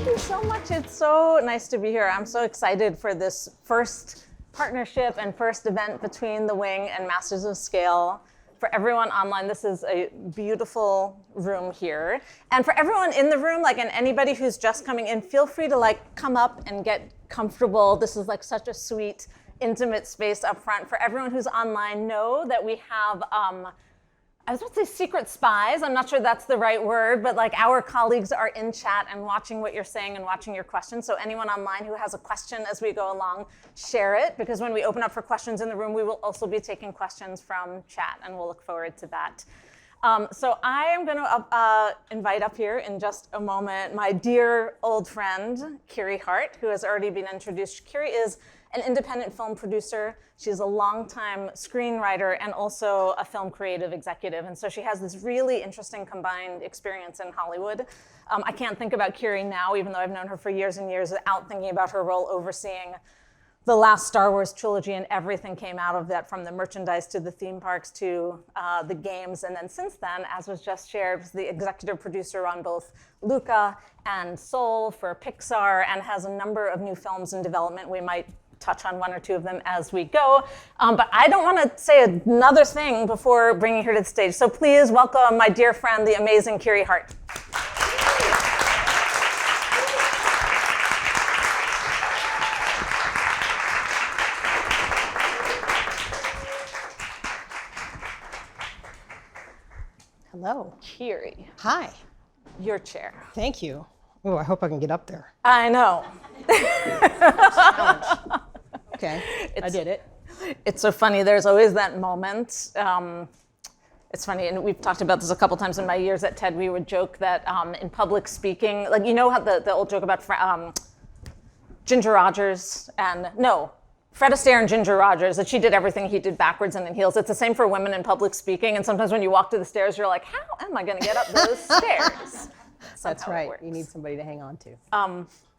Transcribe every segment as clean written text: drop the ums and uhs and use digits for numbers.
you so much. It's so nice to be here. I'm so excited for this first partnership and first event between The Wing and Masters of Scale. For everyone online, this is a beautiful room here. And for everyone in the room, and anybody who's just coming in, feel free to come up and get comfortable. This is such a sweet, intimate space up front. For everyone who's online, know that we have, I was about to say secret spies. I'm not sure that's the right word, but our colleagues are in chat and watching what you're saying and watching your questions. So anyone online who has a question as we go along, share it, because when we open up for questions in the room, we will also be taking questions from chat, and we'll look forward to that. So I am going to invite up here in just a moment my dear old friend, Kiri Hart, who has already been introduced. Kiri is an independent film producer. She's a longtime screenwriter and also a film creative executive. And so she has this really interesting combined experience in Hollywood. I can't think about Kiri now, even though I've known her for years and years, without thinking about her role overseeing the last Star Wars trilogy, and everything came out of that, from the merchandise to the theme parks to the games. And then since then, as was just shared, was the executive producer on both Luca and Soul for Pixar, and has a number of new films in development. We might touch on one or two of them as we go. But I don't want to say another thing before bringing her to the stage. So please welcome my dear friend, the amazing Kiri Hart. Hello. Kiri. Hi. Your chair. Thank you. Oh, I hope I can get up there. I know. Challenge. Okay, I did it. It's so funny. There's always that moment. It's funny, and we've talked about this a couple times in my years at TED. We would joke that in public speaking, you know how the old joke about Ginger Rogers and Fred Astaire and Ginger Rogers, that she did everything he did backwards and in heels. It's the same for women in public speaking. And sometimes when you walk to the stairs, you're like, how am I going to get up those stairs? That's right. You need somebody to hang on to.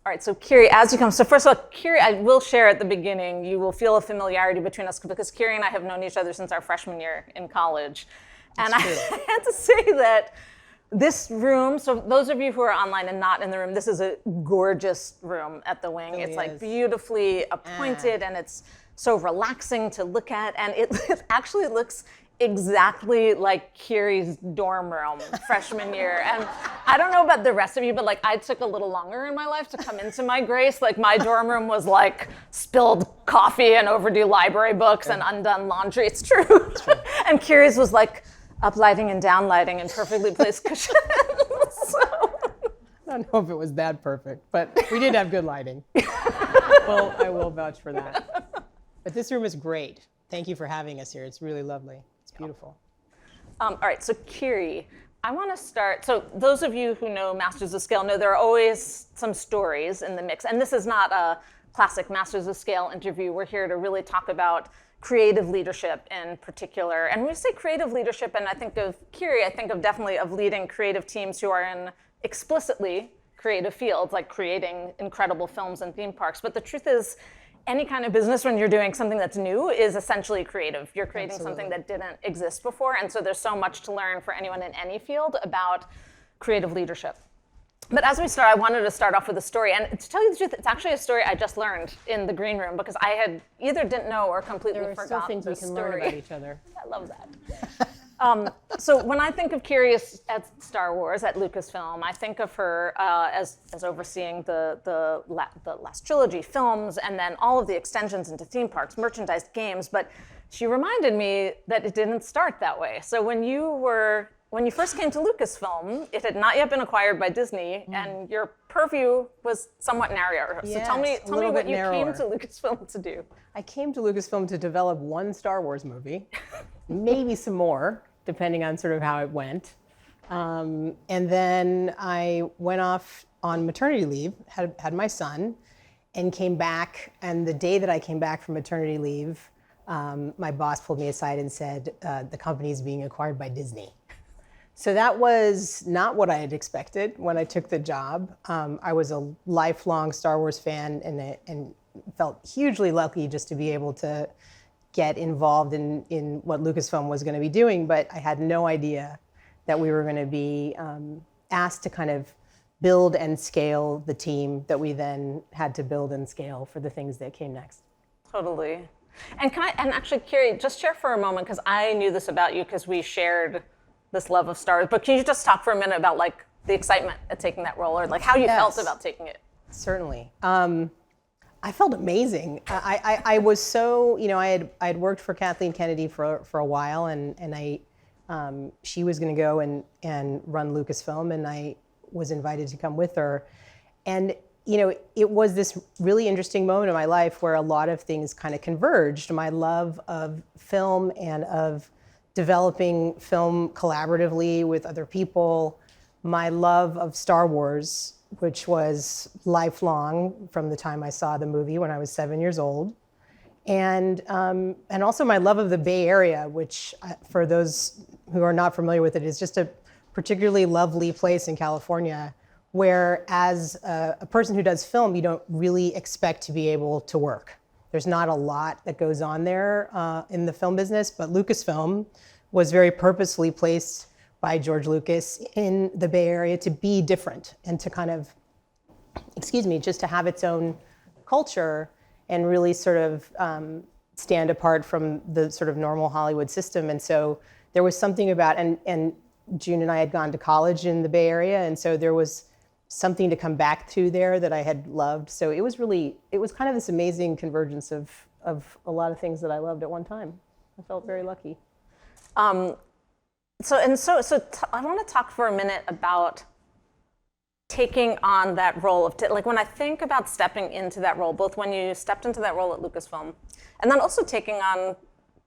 All right, so Kiri, as you come, so first of all, Kiri, I will share at the beginning, you will feel a familiarity between us, because Kiri and I have known each other since our freshman year in college. And I had to say that this room, so those of you who are online and not in the room, this is a gorgeous room at the Wing. It's beautifully appointed, and it's so relaxing to look at, and it actually looks exactly like Kiri's dorm room freshman year. And I don't know about the rest of you, but I took a little longer in my life to come into my grace. My dorm room was spilled coffee and overdue library books and undone laundry. It's true. It's true. And Kiri's was uplighting and downlighting and perfectly placed cushions. So. I don't know if it was that perfect, but we did have good lighting. Well, I will vouch for that. But this room is great. Thank you for having us here. It's really lovely. It's beautiful. All right, so Kiri, I want to start. So those of you who know Masters of Scale know there are always some stories in the mix. And this is not a classic Masters of Scale interview. We're here to really talk about creative leadership in particular. And when we say creative leadership, and I think of Kiri, I think of definitely of leading creative teams who are in explicitly creative fields, like creating incredible films and theme parks. But the truth is, any kind of business, when you're doing something that's new, is essentially creative. You're creating something that didn't exist before. And so there's so much to learn for anyone in any field about creative leadership. But as we start, I wanted to start off with a story. And to tell you the truth, it's actually a story I just learned in the green room, because I had either didn't know or completely forgot the story. There are still things we can learn about each other. I love that. So when I think of Kiri at Star Wars, at Lucasfilm, I think of her as overseeing the last trilogy films, and then all of the extensions into theme parks, merchandise, games. But she reminded me that it didn't start that way. So when you first came to Lucasfilm, it had not yet been acquired by Disney, and your purview was somewhat narrower. Yes, so tell me what you came to Lucasfilm to do. I came to Lucasfilm to develop one Star Wars movie, maybe some more, depending on sort of how it went. And then I went off on maternity leave, had my son, and came back. And the day that I came back from maternity leave, my boss pulled me aside and said, the company is being acquired by Disney. So that was not what I had expected when I took the job. I was a lifelong Star Wars fan and felt hugely lucky just to be able to get involved in what Lucasfilm was going to be doing, but I had no idea that we were going to be asked to kind of build and scale the team that we then had to build and scale for the things that came next. Totally. And and actually, Kiri, just share for a moment, because I knew this about you because we shared this love of Star Wars, but can you just talk for a minute about like the excitement at taking that role, or like how you felt about taking it? Certainly. I felt amazing. I was so, I had worked for Kathleen Kennedy for a while, and she was going to go and run Lucasfilm, and I was invited to come with her. And, it was this really interesting moment in my life where a lot of things kind of converged. My love of film and of developing film collaboratively with other people, my love of Star Wars, which was lifelong from the time I saw the movie when I was 7 years old. And also my love of the Bay Area, which for those who are not familiar with it, is just a particularly lovely place in California, where as a person who does film, you don't really expect to be able to work. There's not a lot that goes on there in the film business, but Lucasfilm was very purposefully placed by George Lucas in the Bay Area to be different and to kind of, just to have its own culture and really sort of stand apart from the sort of normal Hollywood system. And so there was something about, and June and I had gone to college in the Bay Area, and so there was something to come back to there that I had loved. So it was kind of this amazing convergence of a lot of things that I loved at one time. I felt very lucky. So I want to talk for a minute about taking on that role of, like when I think about stepping into that role, both when you stepped into that role at Lucasfilm and then also taking on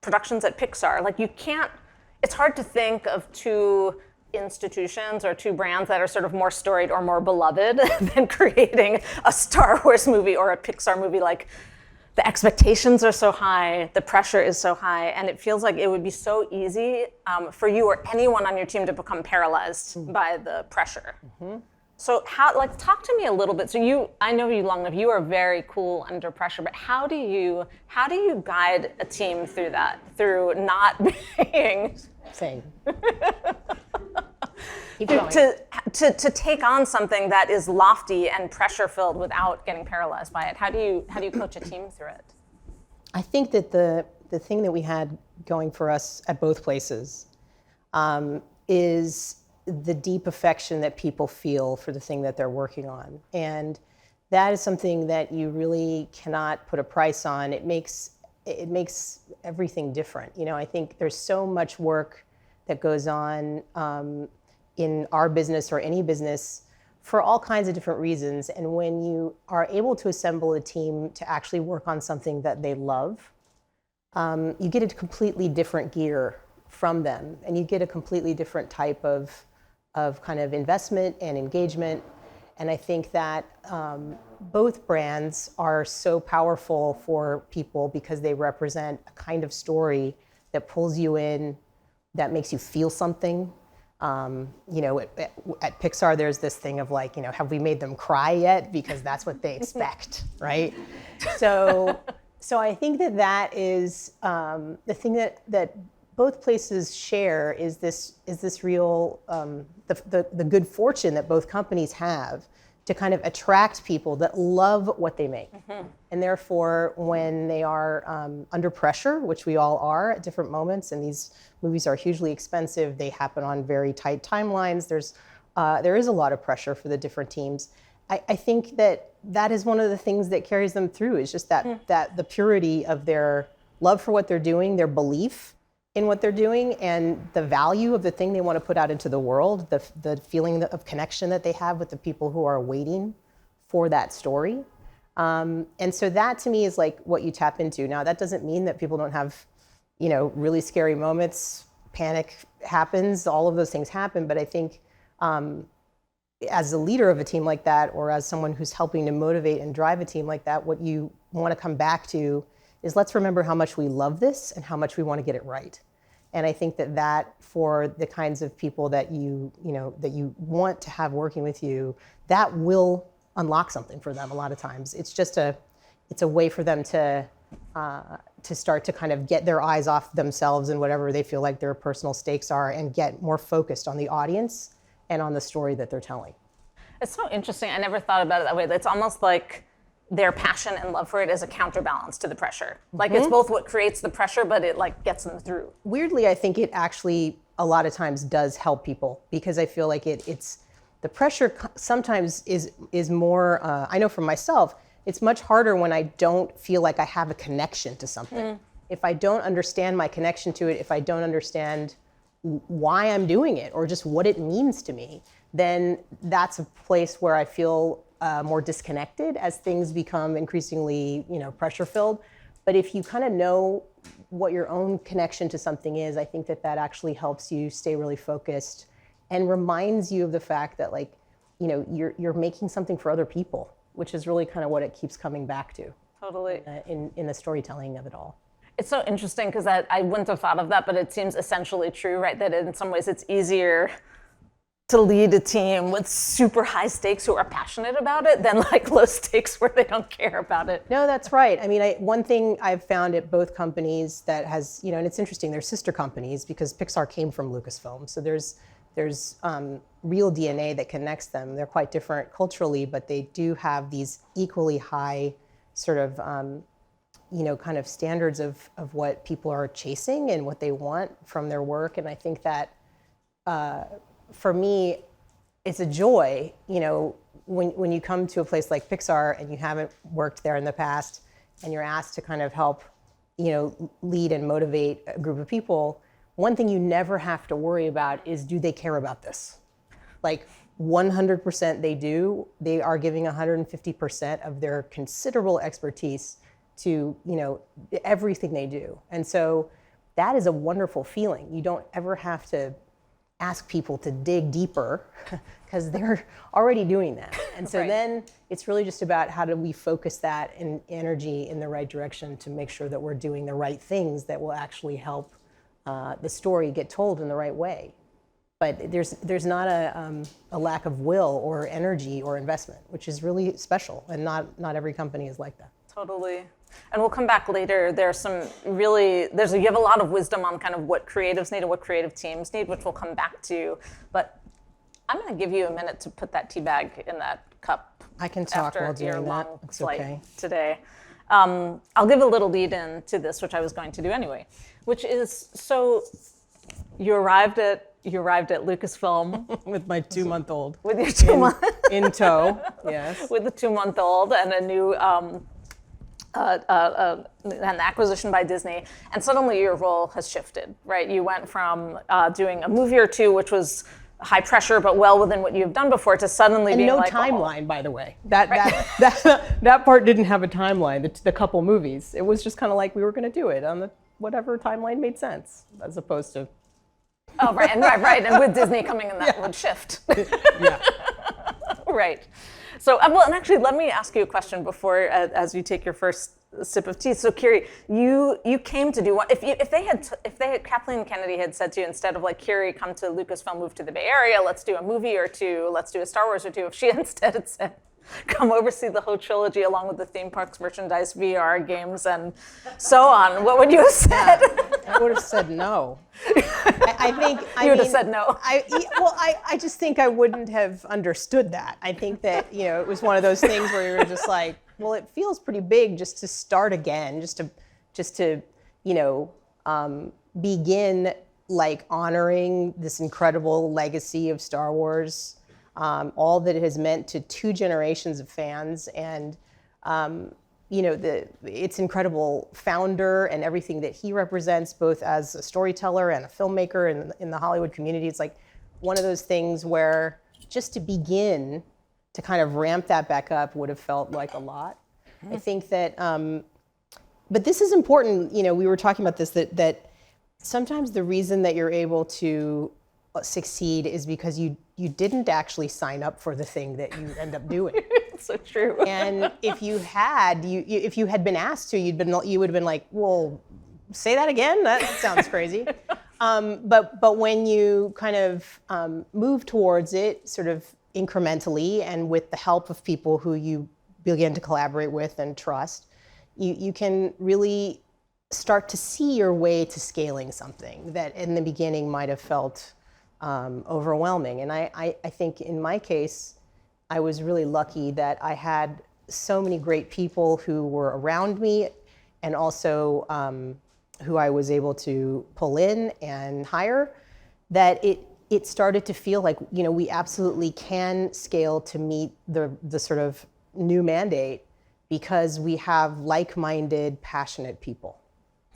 productions at Pixar, like it's hard to think of two institutions or two brands that are sort of more storied or more beloved than creating a Star Wars movie or a Pixar movie. Like the expectations are so high, the pressure is so high, and it feels like it would be so easy for you or anyone on your team to become paralyzed by the pressure. Mm-hmm. So talk to me a little bit. So I know you long enough, you are very cool under pressure, but how do you guide a team through that, through not being... Same. To take on something that is lofty and pressure filled without getting paralyzed by it? How do you coach a team through it? I think that the thing that we had going for us at both places is the deep affection that people feel for the thing that they're working on, and that is something that you really cannot put a price on. It makes everything different. I think there's so much work that goes on in our business or any business for all kinds of different reasons. And when you are able to assemble a team to actually work on something that they love, you get a completely different gear from them, and you get a completely different type of kind of investment and engagement. And I think that both brands are so powerful for people because they represent a kind of story that pulls you in, that makes you feel something. At Pixar, there's this thing of like, have we made them cry yet? Because that's what they expect, right? So I think that is the thing that both places share is this real the good fortune that both companies have to kind of attract people that love what they make. Mm-hmm. And therefore, when they are under pressure, which we all are at different moments, and these movies are hugely expensive, they happen on very tight timelines, there is a lot of pressure for the different teams. I think that is one of the things that carries them through, is just that the purity of their love for what they're doing, their belief in what they're doing, and the value of the thing they want to put out into the world, the feeling of connection that they have with the people who are waiting for that story. And so that to me is like what you tap into. Now, that doesn't mean that people don't have, really scary moments, panic happens, all of those things happen. But I think as a leader of a team like that, or as someone who's helping to motivate and drive a team like that, what you want to come back to is, let's remember how much we love this and how much we want to get it right. And I think that for the kinds of people that you want to have working with you, that will unlock something for them a lot of times. It's just a way for them to start to kind of get their eyes off themselves and whatever they feel like their personal stakes are, and get more focused on the audience and on the story that they're telling. It's so interesting. I never thought about it that way. It's almost like their passion and love for it is a counterbalance to the pressure. Like it's both what creates the pressure, but it like gets them through. Weirdly, I think it actually a lot of times does help people, because I feel like it's the pressure sometimes is more. I know for myself, it's much harder when I don't feel like I have a connection to something. If I don't understand my connection to it, if I don't understand why I'm doing it or just what it means to me, then that's a place where I feel more disconnected as things become increasingly, pressure filled. But if you kind of know what your own connection to something is, I think that actually helps you stay really focused and reminds you of the fact that you're making something for other people, which is really kind of what it keeps coming back to. Totally. In the storytelling of it all. It's so interesting because I wouldn't have thought of that, but it seems essentially true, right? That in some ways it's easier to lead a team with super high stakes who are passionate about it than like low stakes where they don't care about it. No, that's right. I mean, one thing I've found at both companies that has, and it's interesting, they're sister companies because Pixar came from Lucasfilm. So there's real DNA that connects them. They're quite different culturally, but they do have these equally high sort of, kind of standards of what people are chasing and what they want from their work. And I think that for me, it's a joy, when you come to a place like Pixar and you haven't worked there in the past and you're asked to kind of help, lead and motivate a group of people. One thing you never have to worry about is, do they care about this? Like 100% they do. They are giving 150% of their considerable expertise to, everything they do. And so that is a wonderful feeling. You don't ever have to ask people to dig deeper because they're already doing that. And so then it's really just about how do we focus that energy in the right direction to make sure that we're doing the right things that will actually help the story get told in the right way. But there's not a lack of will or energy or investment, which is really special, and not every company is like that. Totally. And we'll come back later. You have a lot of wisdom on kind of what creatives need and what creative teams need, which we'll come back to. But I'm going to give you a minute to put that tea bag in that cup. I can talk while doing that. After your long It's flight okay. today. I'll give a little lead in to this, which I was going to do anyway, which is, so you arrived at Lucasfilm. With my 2-month-old. With your 2-month. In tow, yes. With the 2-month-old and a new an acquisition by Disney, and suddenly your role has shifted, right? You went from doing a movie or two, which was high pressure but well within what you've done before, to suddenly being no like, timeline, by the way. That part didn't have a timeline. The couple movies, it was just kind of like we were going to do it on the whatever timeline made sense, as opposed to. Oh, right, and with Disney coming in, that would shift. Yeah. Right. So, well, and actually, let me ask you a question before, as you take your first sip of tea. So, Kiri, you came to do what? If they had Kathleen Kennedy had said to you, instead of like, Kiri, come to Lucasfilm, move to the Bay Area, let's do a movie or two, let's do a Star Wars or two. If she instead had said, come oversee the whole trilogy along with the theme parks, merchandise, VR games, and so on, what would you have said? I would have said no. I think you would have said no. I just think I wouldn't have understood that. I think that it was one of those things where you were just like, well, it feels pretty big just to start again, just to begin like honoring this incredible legacy of Star Wars, all that it has meant to 2 generations of fans, and its incredible founder and everything that he represents, both as a storyteller and a filmmaker in the Hollywood community. It's like one of those things where just to begin to kind of ramp that back up would have felt like a lot. I think that, but this is important. We were talking about this, that sometimes the reason that you're able to succeed is because you didn't actually sign up for the thing that you end up doing. It's so true. And if you had been asked to, you would have been like, well, say that again? That sounds crazy. But when you kind of move towards it sort of incrementally and with the help of people who you begin to collaborate with and trust, you can really start to see your way to scaling something that in the beginning might have felt overwhelming. And I think in my case, I was really lucky that I had so many great people who were around me, and also who I was able to pull in and hire, that it started to feel like, we absolutely can scale to meet the sort of new mandate, because we have like-minded, passionate people.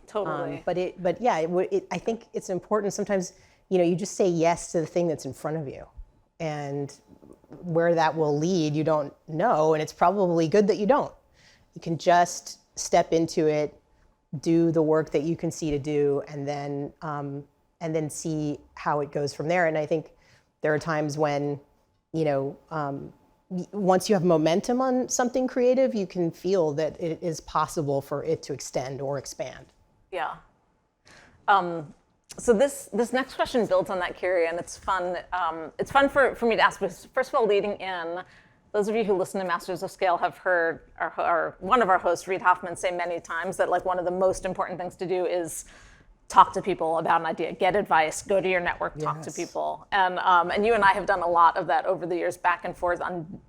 Totally. I think it's important sometimes, you just say yes to the thing that's in front of you, and where that will lead, you don't know, and it's probably good that you don't. You can just step into it, do the work that you can see to do, and then see how it goes from there. And I think there are times when, once you have momentum on something creative, you can feel that it is possible for it to extend or expand. Yeah. So this next question builds on that, Kiri, and it's fun. It's fun for me to ask, because first of all, leading in, those of you who listen to Masters of Scale have heard one of our hosts, Reid Hoffman, say many times that one of the most important things to do is talk to people about an idea, get advice, go to your network, talk to people. And you and I have done a lot of that over the years, back and forth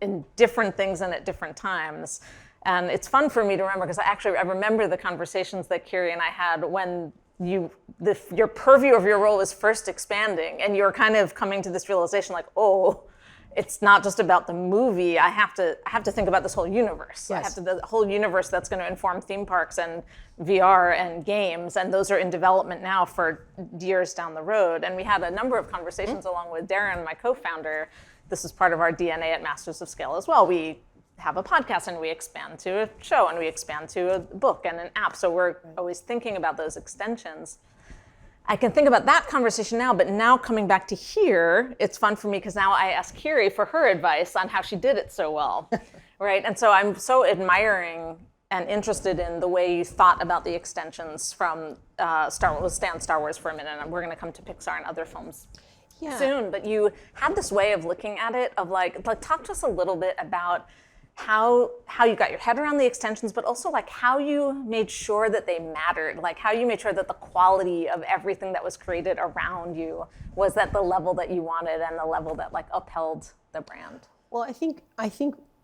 in different things and at different times. And it's fun for me to remember, because I remember the conversations that Kiri and I had when your purview of your role was first expanding, and you're kind of coming to this realization it's not just about the movie. I have to think about this whole universe. Yes. The whole universe that's going to inform theme parks and VR and games, and those are in development now for years down the road. And we had a number of conversations along with Darren, my co-founder. This is part of our DNA at Masters of Scale as well. We have a podcast, and we expand to a show, and we expand to a book and an app. So we're always thinking about those extensions. I can think about that conversation now, but now coming back to here, it's fun for me because now I ask Kiri for her advice on how she did it so well, right? And so I'm so admiring and interested in the way you thought about the extensions from Star Wars. We'll stay on Star Wars for a minute, and we're going to come to Pixar and other films soon. But you had this way of looking at it, of talk to us a little bit about how you got your head around the extensions, but also how you made sure that they mattered, how you made sure that the quality of everything that was created around you was at the level that you wanted and the level that upheld the brand. Well, I think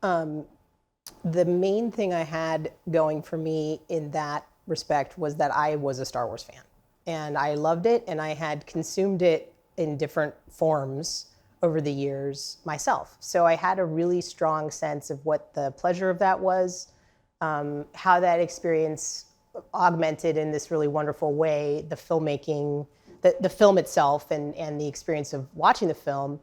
the main thing I had going for me in that respect was that I was a Star Wars fan, and I loved it, and I had consumed it in different forms over the years myself. So I had a really strong sense of what the pleasure of that was, how that experience augmented in this really wonderful way the filmmaking, the film itself, and the experience of watching the film.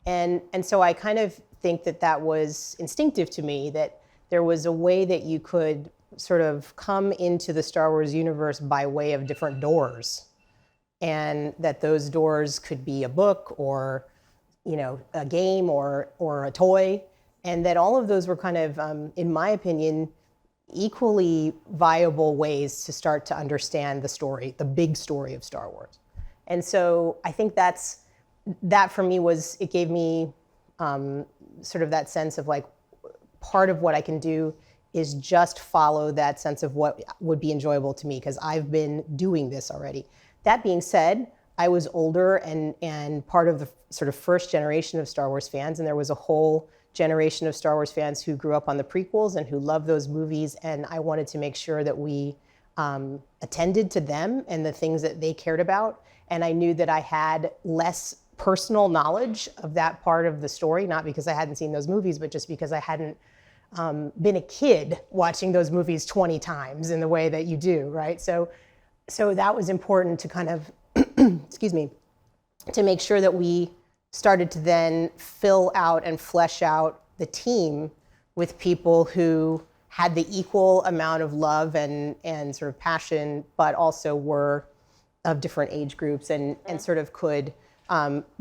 And so I kind of think that was instinctive to me, that there was a way that you could sort of come into the Star Wars universe by way of different doors, and that those doors could be a book or a game or a toy, and that all of those were kind of, in my opinion, equally viable ways to start to understand the story, the big story of Star Wars. And so I think that for me it gave me sort of that sense of part of what I can do is just follow that sense of what would be enjoyable to me, because I've been doing this already. That being said, I was older and part of the sort of first generation of Star Wars fans, and there was a whole generation of Star Wars fans who grew up on the prequels and who loved those movies, and I wanted to make sure that we attended to them and the things that they cared about. And I knew that I had less personal knowledge of that part of the story, not because I hadn't seen those movies, but just because I hadn't been a kid watching those movies 20 times in the way that you do, right? So that was important to kind of excuse me, to make sure that we started to then fill out and flesh out the team with people who had the equal amount of love and sort of passion, but also were of different age groups and sort of could,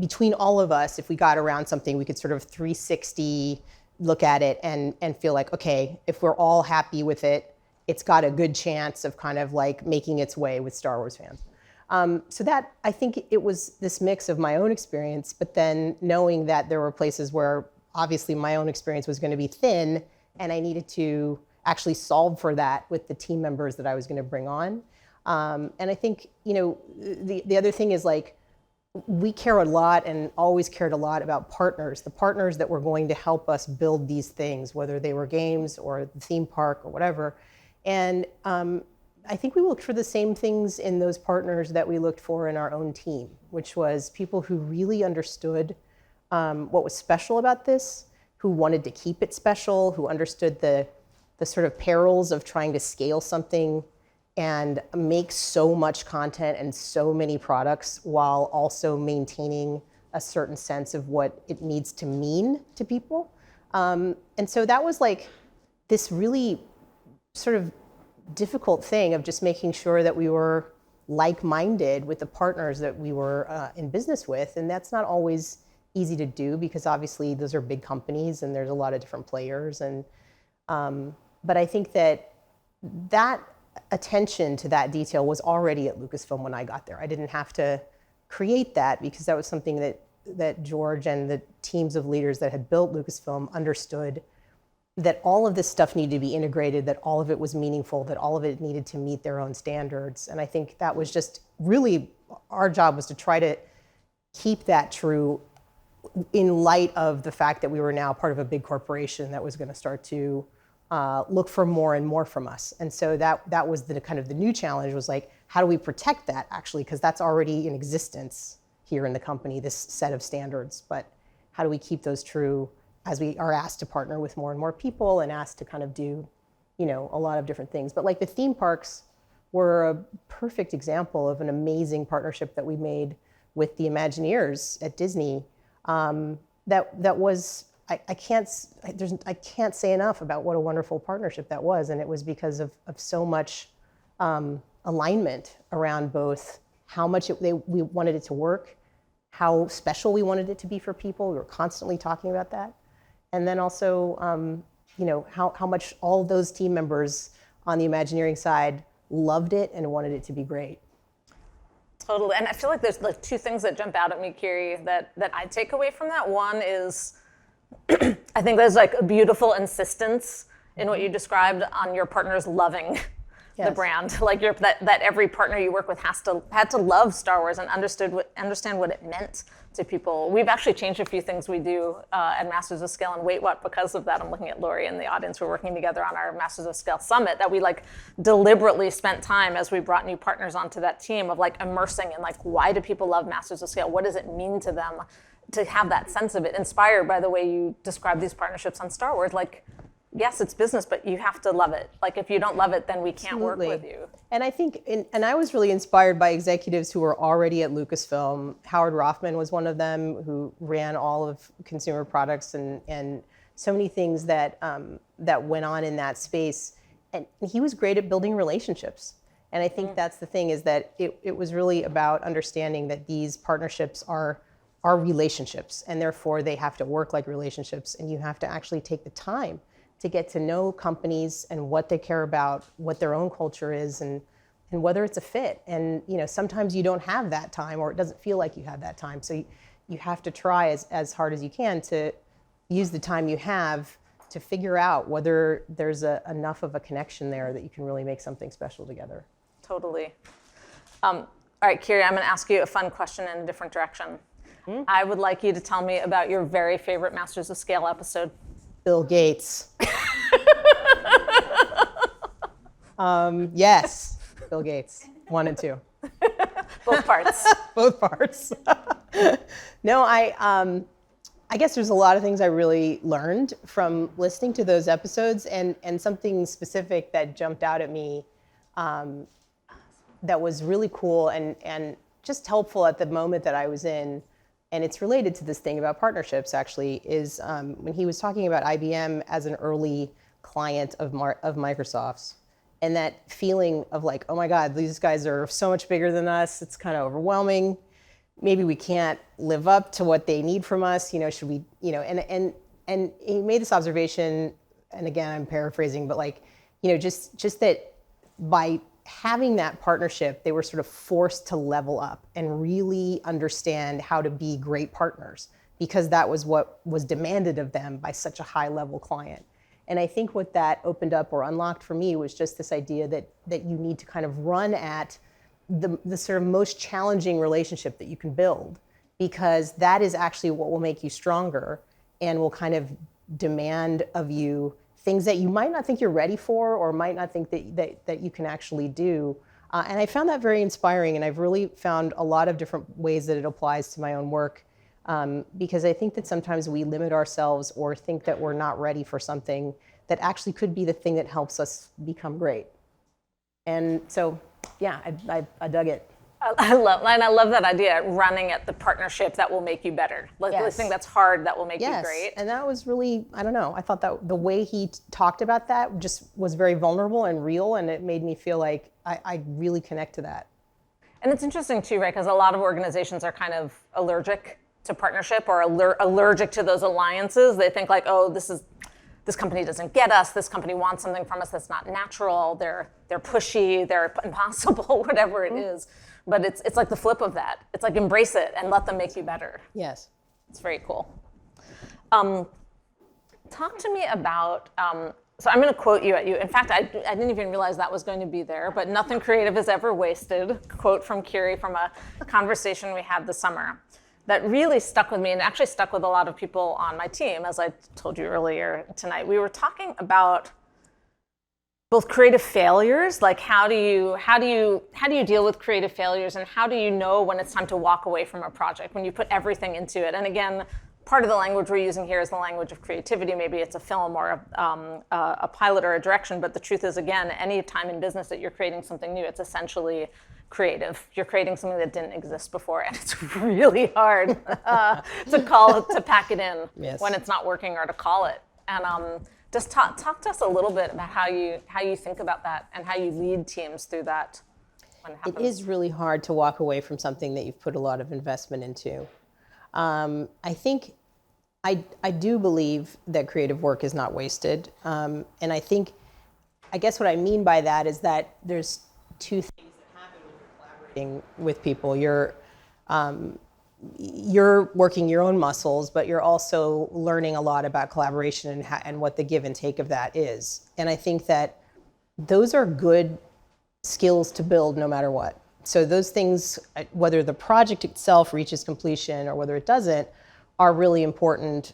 between all of us, if we got around something, we could sort of 360 look at it and feel okay, if we're all happy with it, it's got a good chance of kind of making its way with Star Wars fans. So that, I think it was this mix of my own experience, but then knowing that there were places where obviously my own experience was going to be thin, and I needed to actually solve for that with the team members that I was going to bring on. And I think, the other thing is we care a lot and always cared a lot about partners, the partners that were going to help us build these things, whether they were games or the theme park or whatever. And I think we looked for the same things in those partners that we looked for in our own team, which was people who really understood what was special about this, who wanted to keep it special, who understood the sort of perils of trying to scale something and make so much content and so many products while also maintaining a certain sense of what it needs to mean to people. And so that was like this really sort of difficult thing of just making sure that we were like-minded with the partners that we were in business with. And that's not always easy to do because obviously those are big companies and there's a lot of different players. And but I think that attention to that detail was already at Lucasfilm when I got there. I didn't have to create that because that was something that George and the teams of leaders that had built Lucasfilm understood, that all of this stuff needed to be integrated, that all of it was meaningful, that all of it needed to meet their own standards. And I think that was just really, our job was to try to keep that true in light of the fact that we were now part of a big corporation that was going to start to look for more and more from us. And so that was the kind of the new challenge, was like, how do we protect that actually? Because that's already in existence here in the company, this set of standards. But how do we keep those true as we are asked to partner with more and more people and asked to kind of do, a lot of different things. But like the theme parks were a perfect example of an amazing partnership that we made with the Imagineers at Disney. That was, I can't say enough about what a wonderful partnership that was. And it was because of so much alignment around both how much we wanted it to work, how special we wanted it to be for people. We were constantly talking about that. And then also, how much all those team members on the Imagineering side loved it and wanted it to be great. Totally, and I feel like there's like two things that jump out at me, Kiri, that I take away from that. One is, I think there's like a beautiful insistence in what you described on your partners loving the brand. Like that every partner you work with had to love Star Wars and understand what it meant to people. We've actually changed a few things we do at Masters of Scale and Wait What because of that. I'm looking at Lori in the audience. We're working together on our Masters of Scale Summit that we like deliberately spent time as we brought new partners onto that team of like immersing in like, why do people love Masters of Scale? What does it mean to them to have that sense of it? Inspired by the way you describe these partnerships on Star Wars, like, yes, it's business, but you have to love it. Like, if you don't love it, then we can't work with you. And I think, and I was really inspired by executives who were already at Lucasfilm. Howard Rothman was one of them, who ran all of consumer products and so many things that went on in that space. And he was great at building relationships. And I think that's the thing, is that it was really about understanding that these partnerships are relationships, and therefore they have to work like relationships, and you have to actually take the time to get to know companies and what they care about, what their own culture is, and whether it's a fit. And sometimes you don't have that time, or it doesn't feel like you have that time. So you have to try as hard as you can to use the time you have to figure out whether there's enough of a connection there that you can really make something special together. Totally. All right, Kiri, I'm going to ask you a fun question in a different direction. I would like you to tell me about your very favorite Masters of Scale episode. Bill Gates. Yes, Bill Gates, 1 and 2. Both parts. Both parts. No, I guess there's a lot of things I really learned from listening to those episodes, and something specific that jumped out at me that was really cool and just helpful at the moment that I was in. And it's related to this thing about partnerships, actually, is when he was talking about IBM as an early client of Microsoft's, and that feeling of like, oh my God, these guys are so much bigger than us. It's kind of overwhelming. Maybe we can't live up to what they need from us. Should we, and he made this observation, and again, I'm paraphrasing, but like, just that by having that partnership, they were sort of forced to level up and really understand how to be great partners, because that was what was demanded of them by such a high level client. And I think what that opened up or unlocked for me was just this idea that you need to kind of run at the sort of most challenging relationship that you can build, because that is actually what will make you stronger and will kind of demand of you things that you might not think you're ready for or might not think that you can actually do. And I found that very inspiring, and I've really found a lot of different ways that it applies to my own work, because I think that sometimes we limit ourselves or think that we're not ready for something that actually could be the thing that helps us become great. And so, yeah, I dug it. I love that idea, running at the partnership that will make you better. Like Yes. the thing that's hard that will make you great. And that was really, I don't know, I thought that the way he talked about that just was very vulnerable and real, and it made me feel like I really connect to that. And it's interesting too, right? Because a lot of organizations are kind of allergic to partnership or allergic to those alliances. They think like, oh, this company doesn't get us. This company wants something from us that's not natural. They're pushy. They're impossible. Whatever it is. But it's like the flip of that. It's like embrace it and let them make you better. Yes. It's very cool. Talk to me about. So I'm going to quote you at you. In fact, I didn't even realize that was going to be there. But nothing creative is ever wasted. Quote from Kiri from a conversation we had this summer. That really stuck with me, and actually stuck with a lot of people on my team, as I told you earlier tonight. We were talking about both creative failures, like how do you deal with creative failures, and how do you know when it's time to walk away from a project when you put everything into it? And again, part of the language we're using here is the language of creativity. Maybe it's a film or a pilot or a direction, but the truth is, again, any time in business that you're creating something new, it's essentially creative. You're creating something that didn't exist before, and it's really hard to pack it in when it's not working, or to call it. And just talk to us a little bit about how you think about that and how you lead teams through that when it happens. It is really hard to walk away from something that you've put a lot of investment into. I think I do believe that creative work is not wasted, and I guess what I mean by that is that there's two things with people. You're working your own muscles, but you're also learning a lot about collaboration and what the give and take of that is. And I think that those are good skills to build no matter what. So those things, whether the project itself reaches completion or whether it doesn't, are really important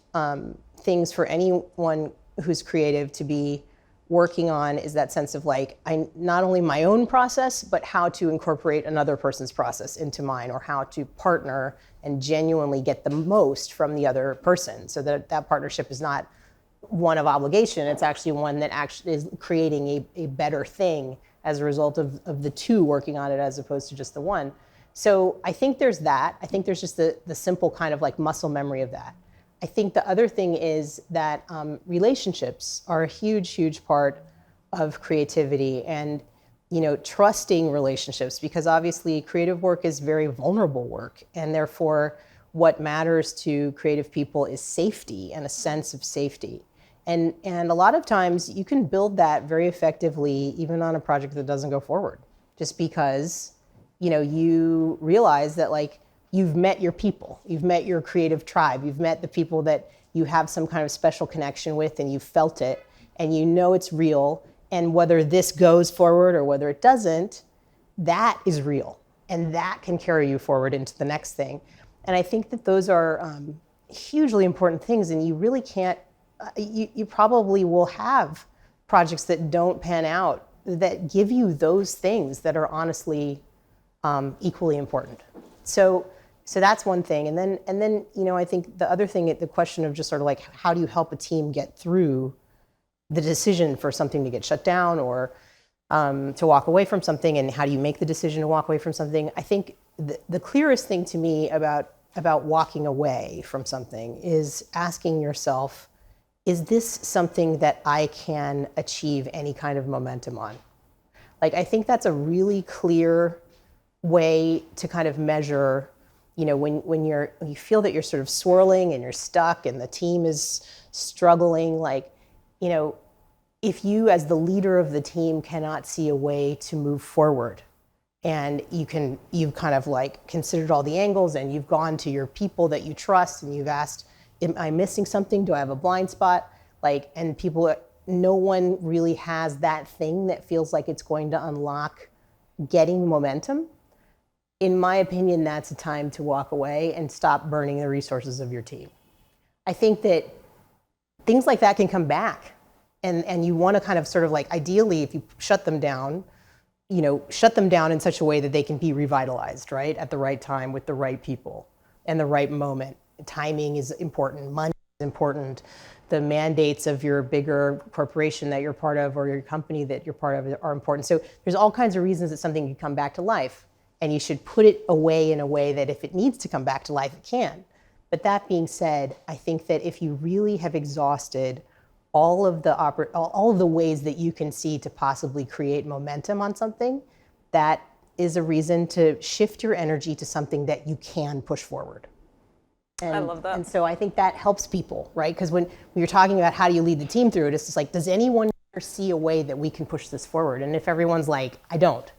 things for anyone who's creative to be working on, is that sense of like, not only my own process, but how to incorporate another person's process into mine, or how to partner and genuinely get the most from the other person, so that partnership is not one of obligation. It's actually one that actually is creating a better thing as a result of the two working on it, as opposed to just the one. So I think there's that. I think there's just the simple kind of like muscle memory of that. I think the other thing is that relationships are a huge, huge part of creativity, and trusting relationships, because obviously creative work is very vulnerable work, and therefore what matters to creative people is safety and a sense of safety. And a lot of times you can build that very effectively even on a project that doesn't go forward, just because you realize that like you've met your people, you've met your creative tribe, you've met the people that you have some kind of special connection with, and you've felt it, and it's real, and whether this goes forward or whether it doesn't, that is real, and that can carry you forward into the next thing. And I think that those are hugely important things, and you really can't, you probably will have projects that don't pan out that give you those things that are honestly equally important. So that's one thing. And then I think the other thing, the question of just sort of like, how do you help a team get through the decision for something to get shut down, or to walk away from something, and how do you make the decision to walk away from something? I think the clearest thing to me about walking away from something is asking yourself, is this something that I can achieve any kind of momentum on? Like, I think that's a really clear way to kind of measure, when you feel that you're sort of swirling and you're stuck and the team is struggling, like, if you as the leader of the team cannot see a way to move forward, and you've kind of like considered all the angles, and you've gone to your people that you trust, and you've asked, am I missing something? Do I have a blind spot? Like, and no one really has that thing that feels like it's going to unlock getting momentum. in my opinion, that's a time to walk away and stop burning the resources of your team. I think that things like that can come back. And you want to kind of sort of like, ideally, if you shut them down, shut them down in such a way that they can be revitalized, right? At the right time with the right people and the right moment. Timing is important. Money is important. The mandates of your bigger corporation that you're part of or your company that you're part of are important. So there's all kinds of reasons that something can come back to life. And you should put it away in a way that if it needs to come back to life, it can. But that being said, I think that if you really have exhausted all of the ways that you can see to possibly create momentum on something, that is a reason to shift your energy to something that you can push forward. I love that. And so I think that helps people, right? Because when you're talking about how do you lead the team through it, it's just like, does anyone see a way that we can push this forward? And if everyone's like, I don't,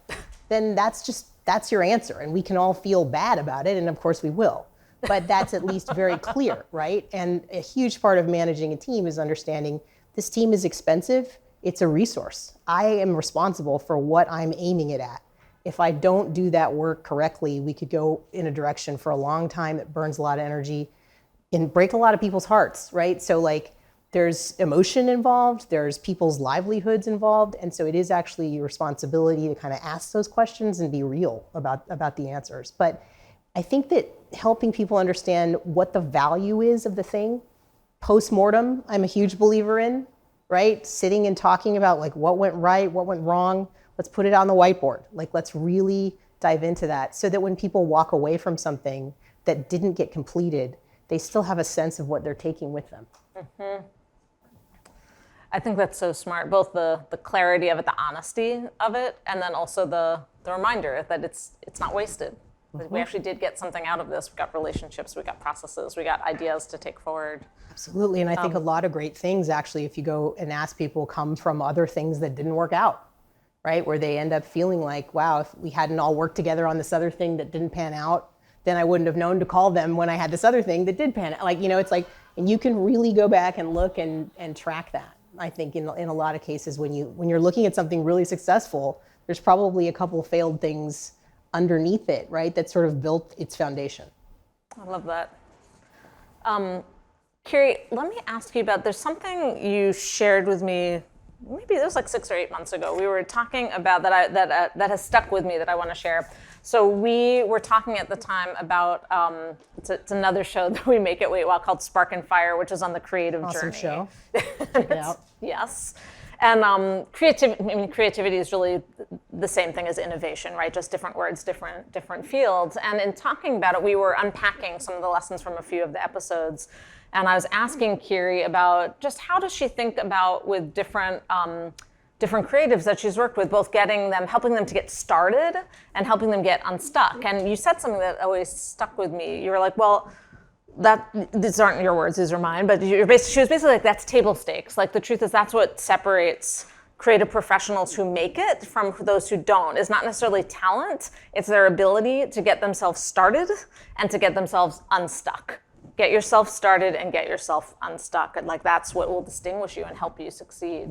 then that's your answer. And we can all feel bad about it, and of course we will. But that's at least very clear, right? And a huge part of managing a team is understanding this team is expensive. It's a resource. I am responsible for what I'm aiming it at. If I don't do that work correctly, we could go in a direction for a long time that burns a lot of energy and break a lot of people's hearts, right? So like there's emotion involved, there's people's livelihoods involved, and so it is actually your responsibility to kind of ask those questions and be real about the answers. But I think that helping people understand what the value is of the thing, post-mortem, I'm a huge believer in, right? Sitting and talking about like what went right, what went wrong. Let's put it on the whiteboard. Like let's really dive into that so that when people walk away from something that didn't get completed, they still have a sense of what they're taking with them. Mm-hmm. I think that's so smart, both the clarity of it, the honesty of it, and then also the reminder that it's not wasted. Mm-hmm. We actually did get something out of this. We got relationships, we got processes, we got ideas to take forward. Absolutely, and I think a lot of great things actually, if you go and ask people, come from other things that didn't work out, right? Where they end up feeling like, wow, if we hadn't all worked together on this other thing that didn't pan out, then I wouldn't have known to call them when I had this other thing that did pan out. Like, it's like, and you can really go back and look and track that. I think in a lot of cases when you're looking at something really successful, there's probably a couple failed things underneath it, right? That sort of built its foundation. I love that. Kiri, let me ask you about, there's something you shared with me, maybe it was like 6 or 8 months ago. We were talking about that has stuck with me that I want to share. So we were talking at the time about, it's another show that we make at Wait While called Spark and Fire, which is on the creative awesome journey. Show. Check it out. Yes. And creativity is really the same thing as innovation, right? Just different words, different fields. And in talking about it, we were unpacking some of the lessons from a few of the episodes. And I was asking Kiri about just how does she think about with different creatives that she's worked with, both helping them to get started and helping them get unstuck. And you said something that always stuck with me. You were like, well, these aren't your words, these are mine, but she was basically like, that's table stakes. Like the truth is that's what separates creative professionals who make it from those who don't. It's not necessarily talent, it's their ability to get themselves started and to get themselves unstuck. Get yourself started and get yourself unstuck. And like that's what will distinguish you and help you succeed.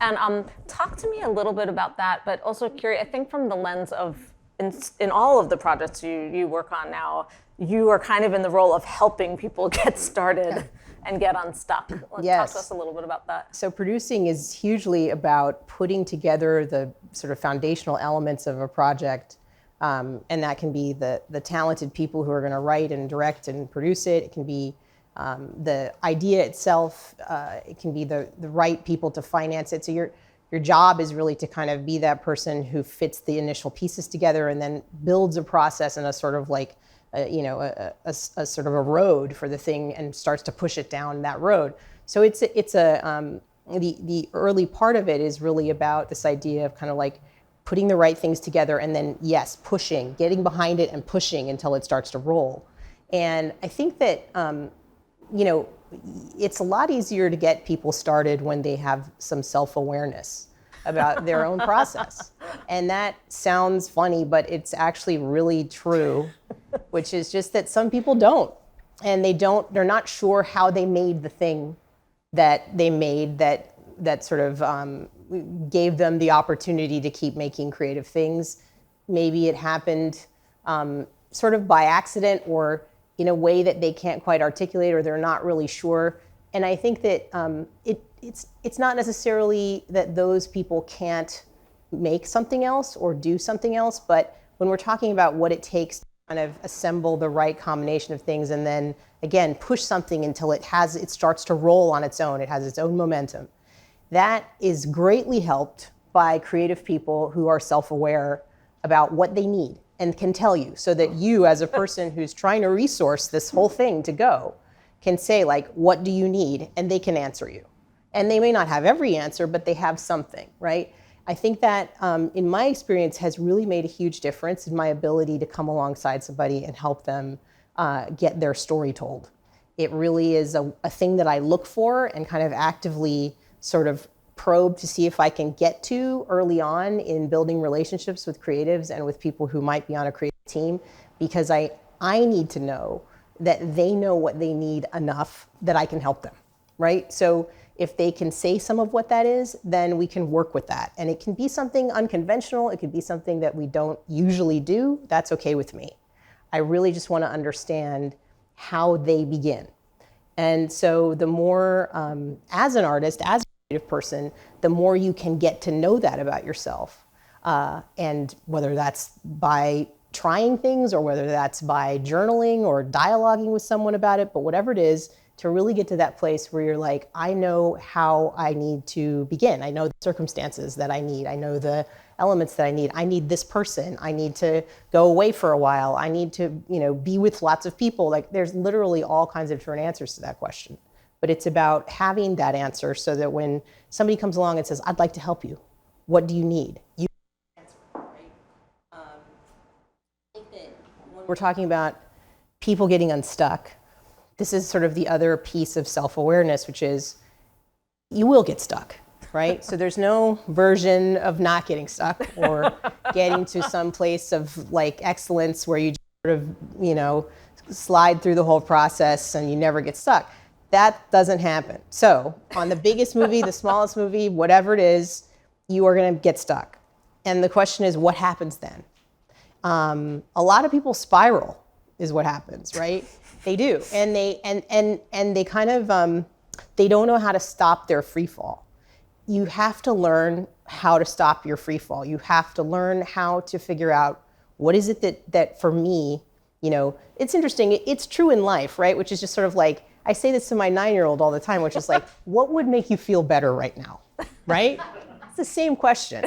And talk to me a little bit about that, but also Kiri, I think from the lens of, in all of the projects you work on now, you are kind of in the role of helping people get started and get unstuck. Let's talk to us a little bit about that. So producing is hugely about putting together the sort of foundational elements of a project. And that can be the talented people who are going to write and direct and produce it. It can be the idea itself. It can be the right people to finance it. So your job is really to kind of be that person who fits the initial pieces together and then builds a process and a sort of like, a sort of a road for the thing and starts to push it down that road. So the early part of it is really about this idea of kind of like putting the right things together and then, yes, pushing, getting behind it and pushing until it starts to roll. And I think that, it's a lot easier to get people started when they have some self-awareness about their own process. And that sounds funny, but it's actually really true, which is just that some people don't. And they're not sure how they made the thing that they made that sort of gave them the opportunity to keep making creative things. Maybe it happened sort of by accident or in a way that they can't quite articulate or they're not really sure. And I think that it's not necessarily that those people can't make something else or do something else, but when we're talking about what it takes to kind of assemble the right combination of things and then again push something until it starts to roll on its own, it has its own momentum, that is greatly helped by creative people who are self-aware about what they need and can tell you, so that you as a person who's trying to resource this whole thing to go can say, like, what do you need? And they can answer you. And they may not have every answer, but they have something, right? I think that in my experience has really made a huge difference in my ability to come alongside somebody and help them get their story told. It really is a thing that I look for and kind of actively sort of probe to see if I can get to early on in building relationships with creatives and with people who might be on a creative team, because I need to know that they know what they need enough that I can help them, right? So if they can say some of what that is, then we can work with that. And it can be something unconventional, it could be something that we don't usually do, that's okay with me. I really just want to understand how they begin. And so the more, as an artist, as a creative person, the more you can get to know that about yourself. And whether that's by trying things or whether that's by journaling or dialoguing with someone about it, but whatever it is, to really get to that place where you're like, I know how I need to begin. I know the circumstances that I need. I know the elements that I need. I need this person. I need to go away for a while. I need to, be with lots of people. Like, there's literally all kinds of different answers to that question. But it's about having that answer so that when somebody comes along and says, I'd like to help you, what do you need? You answer, right? I think that when we're talking about people getting unstuck, this is sort of the other piece of self-awareness, which is you will get stuck, right? So there's no version of not getting stuck or getting to some place of like excellence where you just sort of, slide through the whole process and you never get stuck. That doesn't happen. So on the biggest movie, the smallest movie, whatever it is, you are going to get stuck. And the question is, what happens then? A lot of people spiral is what happens, right? They do, and they kind of they don't know how to stop their free fall. You have to learn how to stop your free fall. You have to learn how to figure out what is it that for me, it's interesting. It's true in life, right? Which is just sort of like, I say this to my 9-year-old all the time, which is like, what would make you feel better right now, right? It's the same question.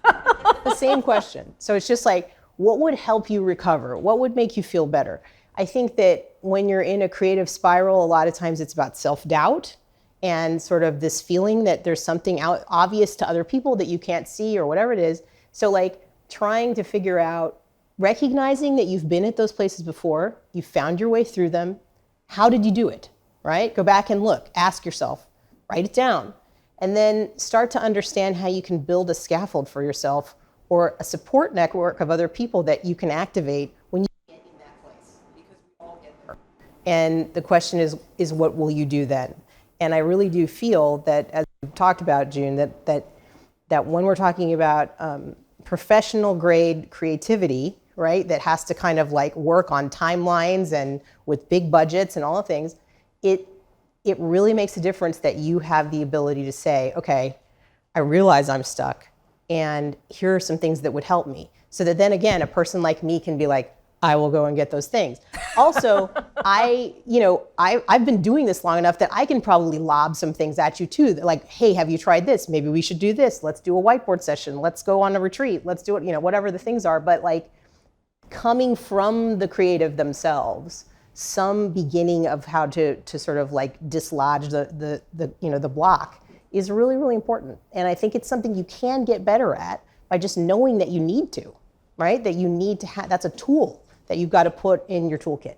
The same question. So it's just like, what would help you recover? What would make you feel better? I think that when you're in a creative spiral, a lot of times it's about self-doubt and sort of this feeling that there's something obvious to other people that you can't see or whatever it is. So like trying to figure out, recognizing that you've been at those places before, you found your way through them. How did you do it, right? Go back and look, ask yourself, write it down, and then start to understand how you can build a scaffold for yourself or a support network of other people that you can activate when you get in that place, because we all get there. And the question is what will you do then? And I really do feel that, as we've talked about, June, that when we're talking about professional grade creativity, right, that has to kind of like work on timelines and with big budgets and all the things, it really makes a difference that you have the ability to say, okay, I realize I'm stuck, and here are some things that would help me. So that then again, a person like me can be like, I will go and get those things. Also, I've been doing this long enough that I can probably lob some things at you too. Like, hey, have you tried this? Maybe we should do this. Let's do a whiteboard session. Let's go on a retreat. Let's do it, whatever the things are. But like coming from the creative themselves, some beginning of how to sort of like dislodge the block is really, really important. And I think it's something you can get better at by just knowing that you need to, right? That you need to have, that's a tool that you've got to put in your toolkit.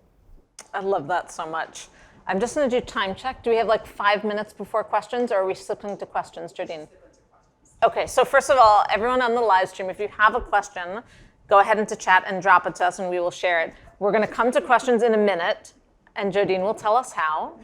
I love that so much. I'm just going to do time check. Do we have like 5 minutes before questions, or are we slipping to questions, Jodine? Okay, so first of all, everyone on the live stream, if you have a question, go ahead into chat and drop it to us and we will share it. We're going to come to questions in a minute, and Jodine will tell us how.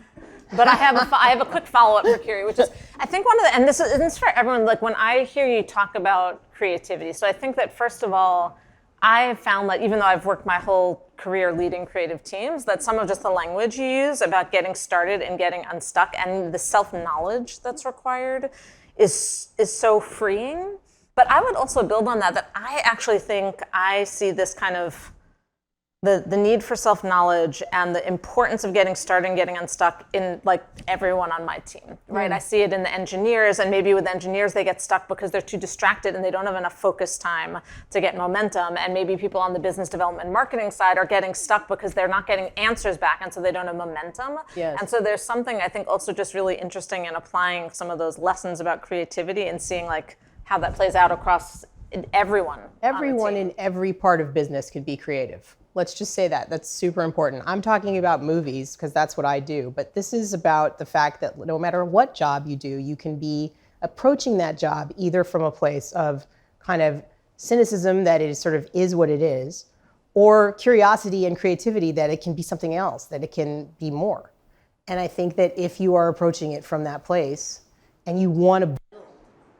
But I have a quick follow-up for Kiri, which is, I think and this is for everyone, like when I hear you talk about creativity, so I think that first of all, I found that even though I've worked my whole career leading creative teams, that some of just the language you use about getting started and getting unstuck and the self-knowledge that's required is so freeing. But I would also build on that I actually think I see this kind of the need for self-knowledge and the importance of getting started and getting unstuck in like everyone on my team, right? I see it in the engineers, and maybe with engineers they get stuck because they're too distracted and they don't have enough focus time to get momentum. And maybe people on the business development and marketing side are getting stuck because they're not getting answers back, and so they don't have momentum. Yes. And so there's something I think also just really interesting in applying some of those lessons about creativity and seeing like how that plays out across everyone. Everyone in every part of business can be creative. Let's just say that. That's super important. I'm talking about movies because that's what I do, but this is about the fact that no matter what job you do, you can be approaching that job either from a place of kind of cynicism that it sort of is what it is, or curiosity and creativity that it can be something else, that it can be more. And I think that if you are approaching it from that place and you want to build,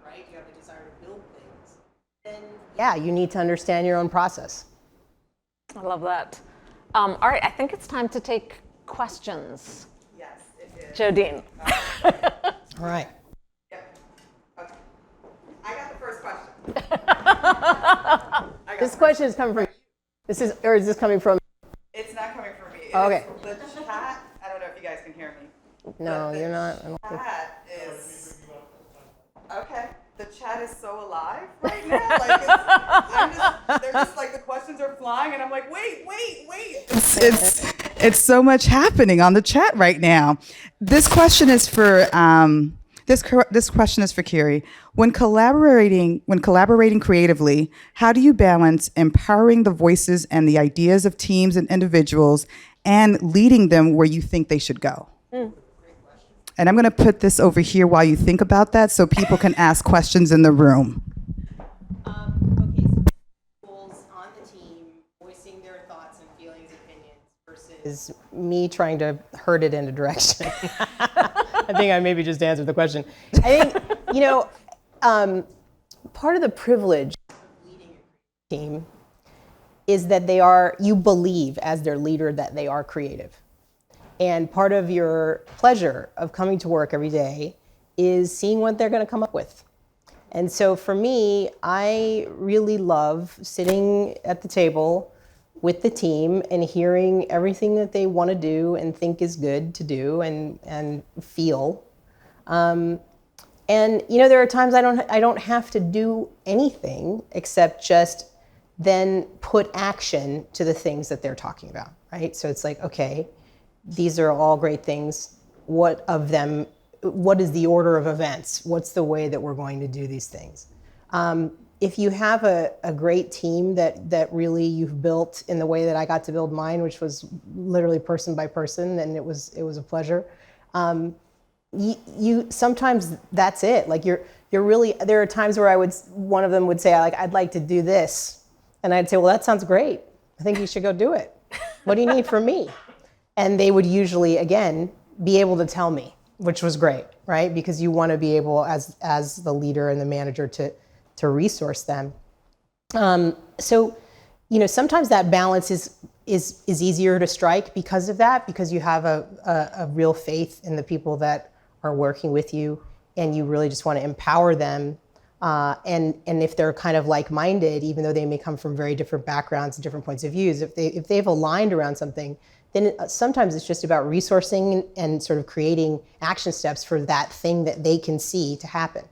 right, you have a desire to build things, then yeah, you need to understand your own process. I love that. All right, I think it's time to take questions. Yes, it is. Jodine. All right. Yep. Okay. I got the first question. This question is coming from is this coming from? It's not coming from me. Okay. The chat, I don't know if you guys can hear me. No, The you're not. I don't think. chat is, okay. The chat is so alive right now. Like they're just like the questions are flying, and I'm like, wait. It's so much happening on the chat right now. This question is for this question is for Kiri. When collaborating creatively, how do you balance empowering the voices and the ideas of teams and individuals and leading them where you think they should go? And I'm going to put this over here while you think about that so people can ask questions in the room. Okay, so roles on the team voicing their thoughts and feelings, opinions versus me trying to herd it in a direction. I think I maybe just answered the question. I think, part of the privilege of leading a team is that you believe as their leader that they are creative. And part of your pleasure of coming to work every day is seeing what they're going to come up with. And so for me, I really love sitting at the table with the team and hearing everything that they want to do and think is good to do and feel. And there are times I don't have to do anything except just then put action to the things that they're talking about, right? So it's like, okay, these are all great things. What is the order of events? What's the way that we're going to do these things? If you have a great team that really you've built in the way that I got to build mine, which was literally person by person, and it was a pleasure. You sometimes that's it. Like you're really, there are times where one of them would say, I'd like to do this. And I'd say, well, that sounds great. I think you should go do it. What do you need from me? And they would usually, again, be able to tell me, which was great, right? Because you want to be able, as the leader and the manager, to resource them. So, sometimes that balance is easier to strike because of that, because you have a real faith in the people that are working with you, and you really just want to empower them. And if they're kind of like-minded, even though they may come from very different backgrounds and different points of views, if they've aligned around something, then sometimes it's just about resourcing and sort of creating action steps for that thing that they can see to happen.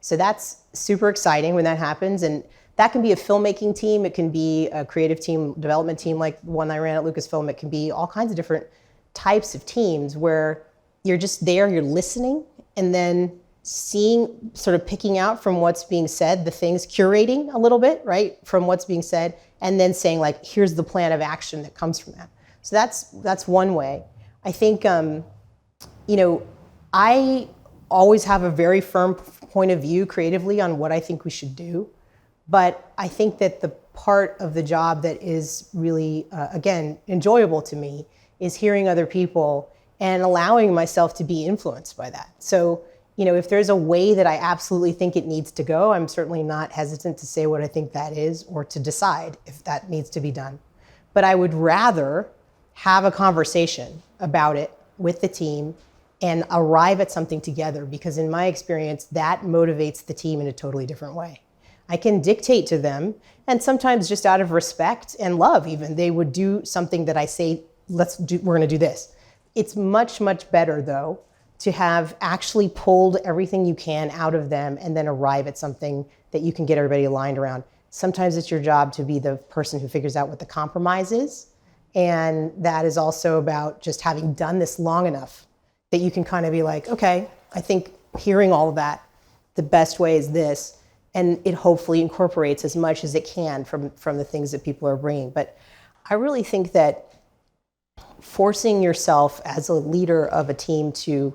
So that's super exciting when that happens. And that can be a filmmaking team. It can be a creative team, development team like the one I ran at Lucasfilm. It can be all kinds of different types of teams where you're just there, you're listening, and then seeing, sort of picking out from what's being said, the things, curating a little bit, right, from what's being said, and then saying, like, here's the plan of action that comes from that. So that's one way. I think, I always have a very firm point of view creatively on what I think we should do. But I think that the part of the job that is really, again, enjoyable to me is hearing other people and allowing myself to be influenced by that. So, if there's a way that I absolutely think it needs to go, I'm certainly not hesitant to say what I think that is or to decide if that needs to be done. But I would rather have a conversation about it with the team and arrive at something together, because in my experience, that motivates the team in a totally different way. I can dictate to them, and sometimes just out of respect and love even, they would do something that I say, we're gonna do this. It's much, much better though, to have actually pulled everything you can out of them and then arrive at something that you can get everybody aligned around. Sometimes it's your job to be the person who figures out what the compromise is. And that is also about just having done this long enough that you can kind of be like, okay, I think hearing all of that, the best way is this. And it hopefully incorporates as much as it can from the things that people are bringing. But I really think that forcing yourself as a leader of a team to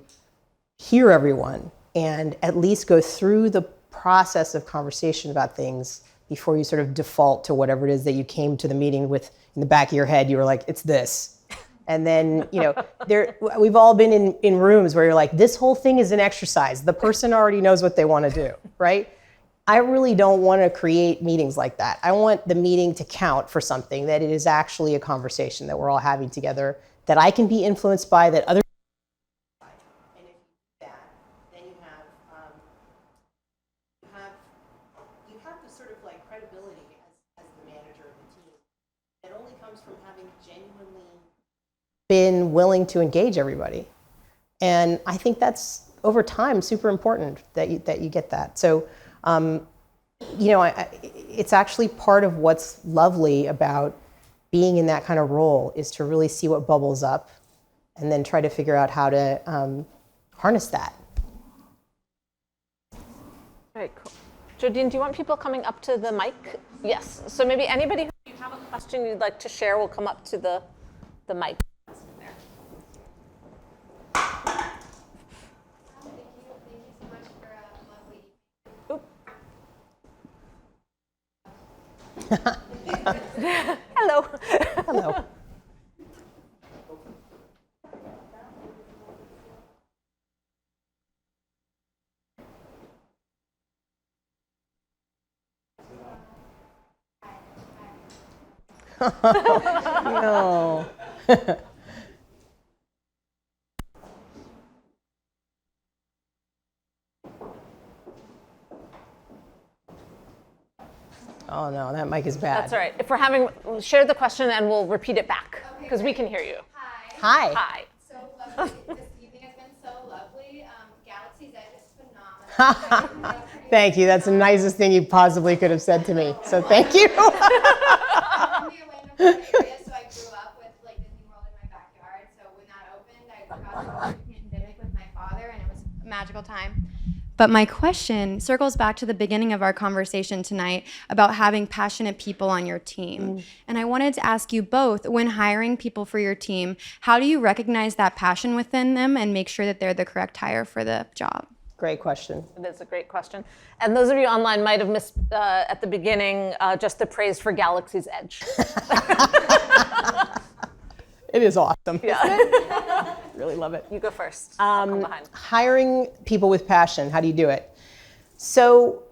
hear everyone and at least go through the process of conversation about things before you sort of default to whatever it is that you came to the meeting with in the back of your head. You were like, it's this. And then, we've all been in rooms where you're like, this whole thing is an exercise. The person already knows what they want to do, right? I really don't want to create meetings like that. I want the meeting to count for something, that it is actually a conversation that we're all having together, that I can be influenced by, that other. And if you do that, then you have the sort of like credibility as the manager of the team. It only comes from having genuinely been willing to engage everybody. And I think that's, over time, super important that you get that. So, it's actually part of what's lovely about being in that kind of role, is to really see what bubbles up and then try to figure out how to harness that. Very cool. Jodine, do you want people coming up to the mic? Yes. So maybe anybody who you have a question you'd like to share will come up to the mic. Hello. Hello. No. Oh no, that mic is bad. That's all right. If we're having, share the question and we'll repeat it back, because we can hear you. Hi. Hi. So lovely. This evening has been so lovely. Galaxy's Edge is phenomenal. Thank you. That's the nicest thing you possibly could have said to me. So thank you. I'm from the Orlando area, so I grew up with Disney World in my backyard. So when that opened, I got to the pandemic with my father, and it was a magical time. But my question circles back to the beginning of our conversation tonight about having passionate people on your team. And I wanted to ask you both, when hiring people for your team, how do you recognize that passion within them and make sure that they're the correct hire for the job? Great question. It is a great question. And those of you online might have missed at the beginning just the praise for Galaxy's Edge. It is awesome. Yeah. Really love it. You go first. I'll come behind. Hiring people with passion, how do you do it? So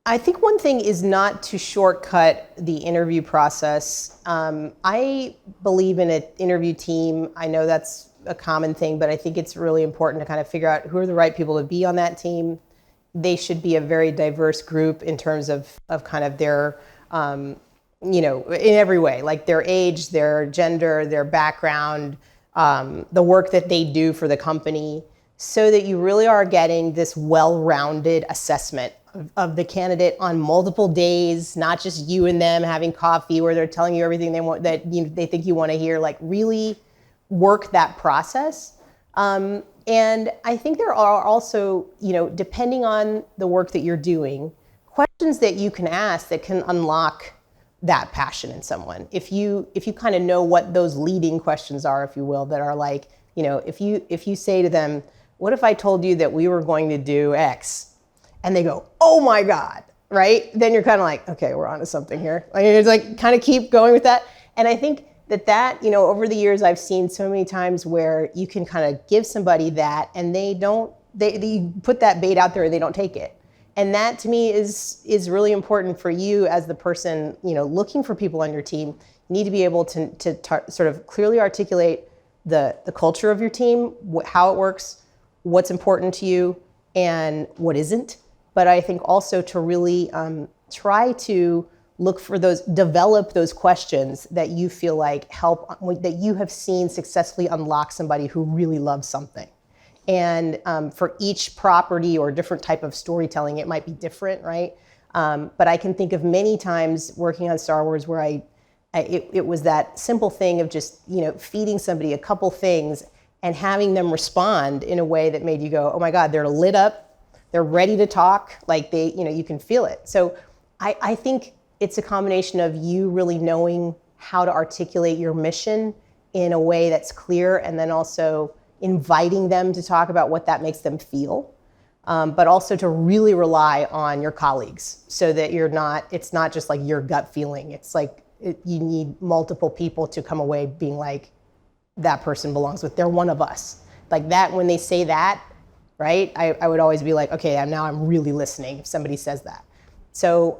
I think one thing is not to shortcut the interview process. I believe in an interview team. I know that's a common thing, but I think it's really important to kind of figure out who are the right people to be on that team. They should be a very diverse group in terms of kind of their, in every way, like their age, their gender, their background, the work that they do for the company, so that you really are getting this well-rounded assessment of the candidate on multiple days, not just you and them having coffee where they're telling you everything they want, that they think you want to hear. Like, really work that process. And I think there are also, depending on the work that you're doing, questions that you can ask that can unlock that passion in someone. If you kind of know what those leading questions are, if you will, that are like, if you say to them, what if I told you that we were going to do X? And they go, oh my God, right? Then you're kind of like, okay, we're onto something here. Like, it's like, kind of keep going with that. And I think that, over the years, I've seen so many times where you can kind of give somebody that and they don't they put that bait out there and they don't take it. And that to me is really important for you as the person, looking for people on your team. You need to be able to sort of clearly articulate the culture of your team, how it works, what's important to you, and what isn't. But I think also to really try to develop those questions that you feel like help, that you have seen successfully unlock somebody who really loves something. And for each property or different type of storytelling, it might be different, right? But I can think of many times working on Star Wars where it was that simple thing of just, feeding somebody a couple things and having them respond in a way that made you go, oh my God, they're lit up, they're ready to talk, like you can feel it. So I think it's a combination of you really knowing how to articulate your mission in a way that's clear, and then also inviting them to talk about what that makes them feel, but also to really rely on your colleagues so that it's not just like your gut feeling. It's like you need multiple people to come away being like, that person belongs with, they're one of us. Like that, when they say that, right, I would always be like, okay, now I'm really listening if somebody says that. So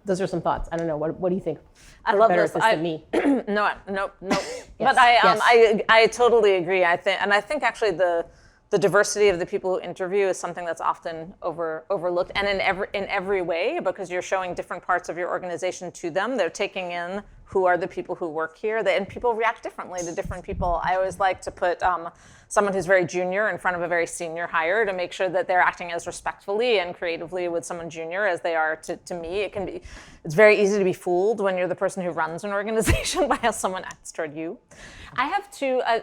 those are some thoughts. I don't know, what do you think? I love Better this. at this than me. No. Yes, But I totally agree. I think actually the diversity of the people who interview is something that's often overlooked, and in every way, because you're showing different parts of your organization to them. They're taking in who are the people who work here, and people react differently to different people. I always like to put someone who's very junior in front of a very senior hire to make sure that they're acting as respectfully and creatively with someone junior as they are to me. It's very easy to be fooled when you're the person who runs an organization by how someone acts toward you. I have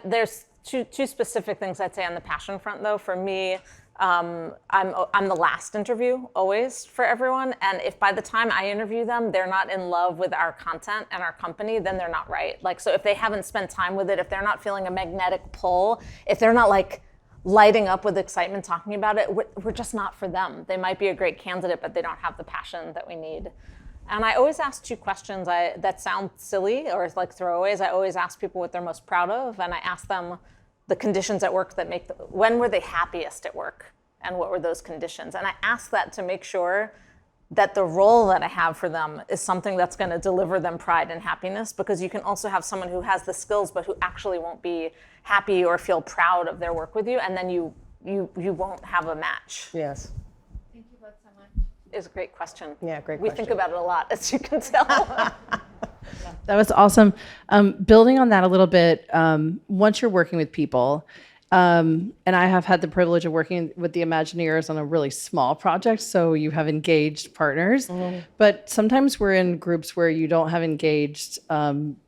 there's two specific things I'd say on the passion front, though. For me, I'm the last interview always for everyone, and if by the time I interview them they're not in love with our content and our company, then they're not right. Like, so if they haven't spent time with it, if they're not feeling a magnetic pull, if they're not like lighting up with excitement talking about it, we're just not for them. They might be a great candidate, but they don't have the passion that we need. And I always ask two questions that sound silly or like throwaways. I always ask people what they're most proud of, and I ask them the conditions at work that when were they happiest at work, and what were those conditions? And I ask that to make sure that the role that I have for them is something that's going to deliver them pride and happiness, because you can also have someone who has the skills but who actually won't be happy or feel proud of their work with you, and then you won't have a match. Yes. Thank you both so much. Is a great question. Yeah, great We question. think about it a lot, as you can tell. That was awesome. Building on that a little bit, once you're working with people, and I have had the privilege of working with the Imagineers on a really small project, so you have engaged partners, but sometimes we're in groups where you don't have engaged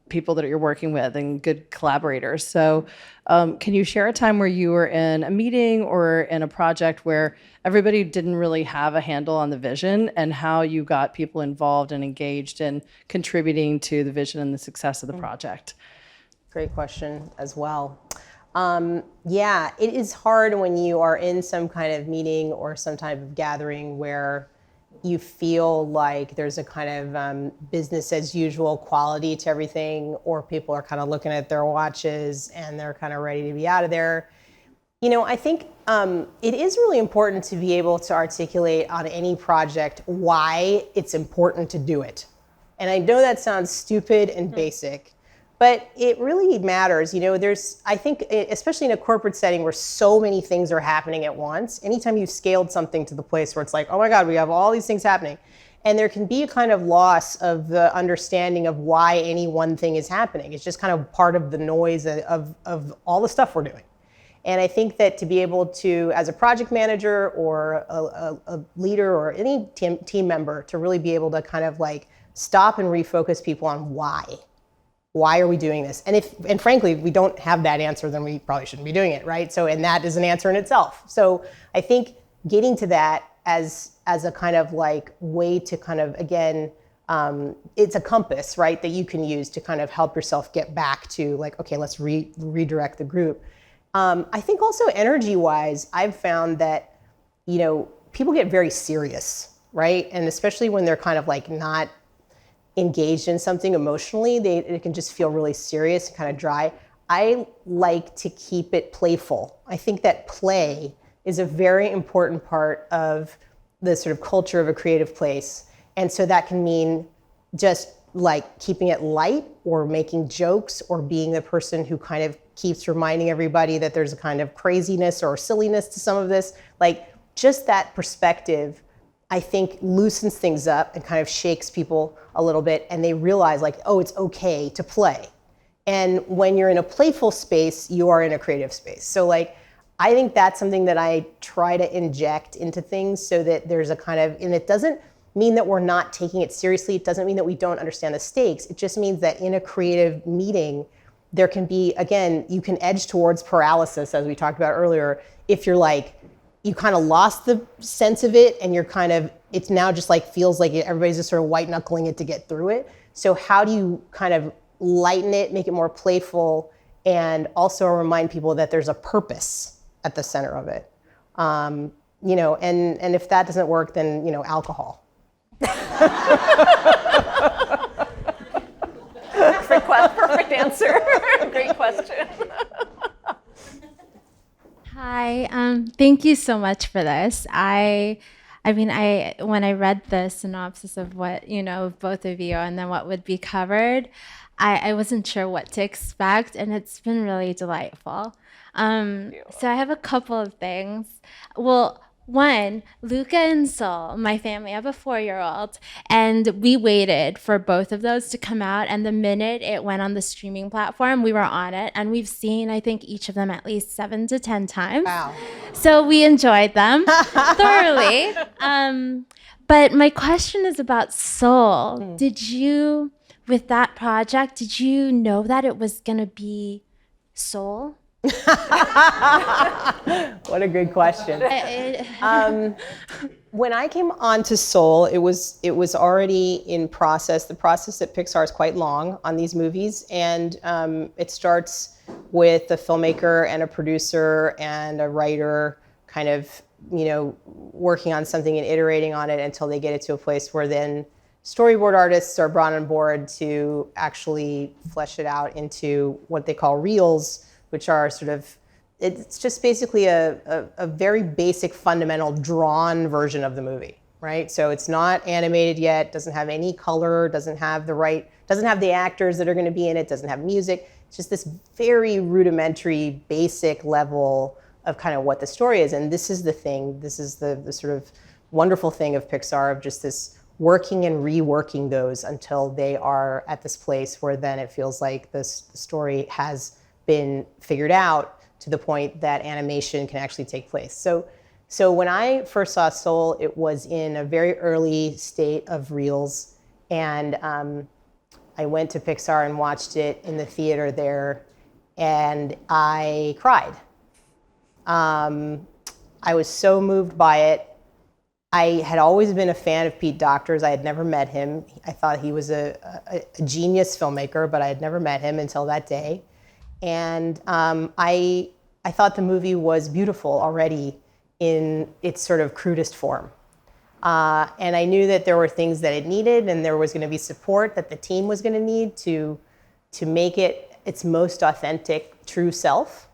people that you're working with and good collaborators. So can you share a time where you were in a meeting or in a project where everybody didn't really have a handle on the vision, and how you got people involved and engaged and contributing to the vision and the success of the project? Great question as well. Yeah, it is hard when you are in some kind of meeting or some type of gathering where you feel like there's a kind of business as usual quality to everything, or people are kind of looking at their watches and they're kind of ready to be out of there. I think it is really important to be able to articulate on any project why it's important to do it. And I know that sounds stupid and basic, but it really matters. I think, especially in a corporate setting where so many things are happening at once, anytime you've scaled something to the place where it's like, oh my God, we have all these things happening. And there can be a kind of loss of the understanding of why any one thing is happening. It's just kind of part of the noise of all the stuff we're doing. And I think that to be able to, as a project manager or a leader or any team member, to really be able to kind of like stop and refocus people on why. Why are we doing this? And frankly, if we don't have that answer, then we probably shouldn't be doing it, right? So, and that is an answer in itself. So I think getting to that as a kind of like way to kind of, again, it's a compass, right, that you can use to kind of help yourself get back to like, okay, let's redirect the group. I think also energy-wise, I've found that, people get very serious, right? And especially when they're kind of like not engaged in something emotionally, it can just feel really serious and kind of dry. I like to keep it playful. I think that play is a very important part of the sort of culture of a creative place. And so that can mean just like keeping it light or making jokes or being the person who kind of keeps reminding everybody that there's a kind of craziness or silliness to some of this. Like just that perspective, I think loosens things up and kind of shakes people a little bit, and they realize like, oh, it's okay to play. And when you're in a playful space, you are in a creative space. So like, I think that's something that I try to inject into things so that there's a kind of, and it doesn't mean that we're not taking it seriously. It doesn't mean that we don't understand the stakes. It just means that in a creative meeting, there can be, again, you can edge towards paralysis, as we talked about earlier, if you're like, you kind of lost the sense of it and you're kind of, it's now just like feels like everybody's just sort of white knuckling it to get through it. So how do you kind of lighten it, make it more playful, and also remind people that there's a purpose at the center of it? You know, and if that doesn't work, then, you know, alcohol. Perfect answer. Great question. Hi, thank you so much for this. I mean, when I read the synopsis of what, you know, both of you, and then what would be covered, I wasn't sure what to expect, and it's been really delightful. So I have a couple of things. Well, one, Luca and Sol, my family, I have a 4-year-old, and we waited for both of those to come out, and the minute it went on the streaming platform, we were on it, and we've seen, I think, each of them at least 7 to 10 times. Wow. So we enjoyed them thoroughly. But my question is about Soul. Did you, with that project, did you know that it was going to be Soul? What a good question. When I came onto Soul, it was already in process. The process at Pixar is quite long on these movies, and it starts with a filmmaker and a producer and a writer kind of, you know, working on something and iterating on it until they get it to a place where then storyboard artists are brought on board to actually flesh it out into what they call reels, which are sort of, it's just basically a very basic fundamental drawn version of the movie, right? So it's not animated yet, doesn't have any color, doesn't have the actors that are going to be in it, doesn't have music. It's just this very rudimentary, basic level of kind of what the story is. And this is the thing, this is the sort of wonderful thing of Pixar, of just this working and reworking those until they are at this place where then it feels like the story has been figured out to the point that animation can actually take place. So when I first saw Soul, it was in a very early state of reels, and I went to Pixar and watched it in the theater there, and I cried. I was so moved by it. I had always been a fan of Pete Docters. I had never met him. I thought he was a genius filmmaker, but I had never met him until that day. And I thought the movie was beautiful already in its sort of crudest form. And I knew that there were things that it needed, and there was going to be support that the team was going to need to make it its most authentic, true self.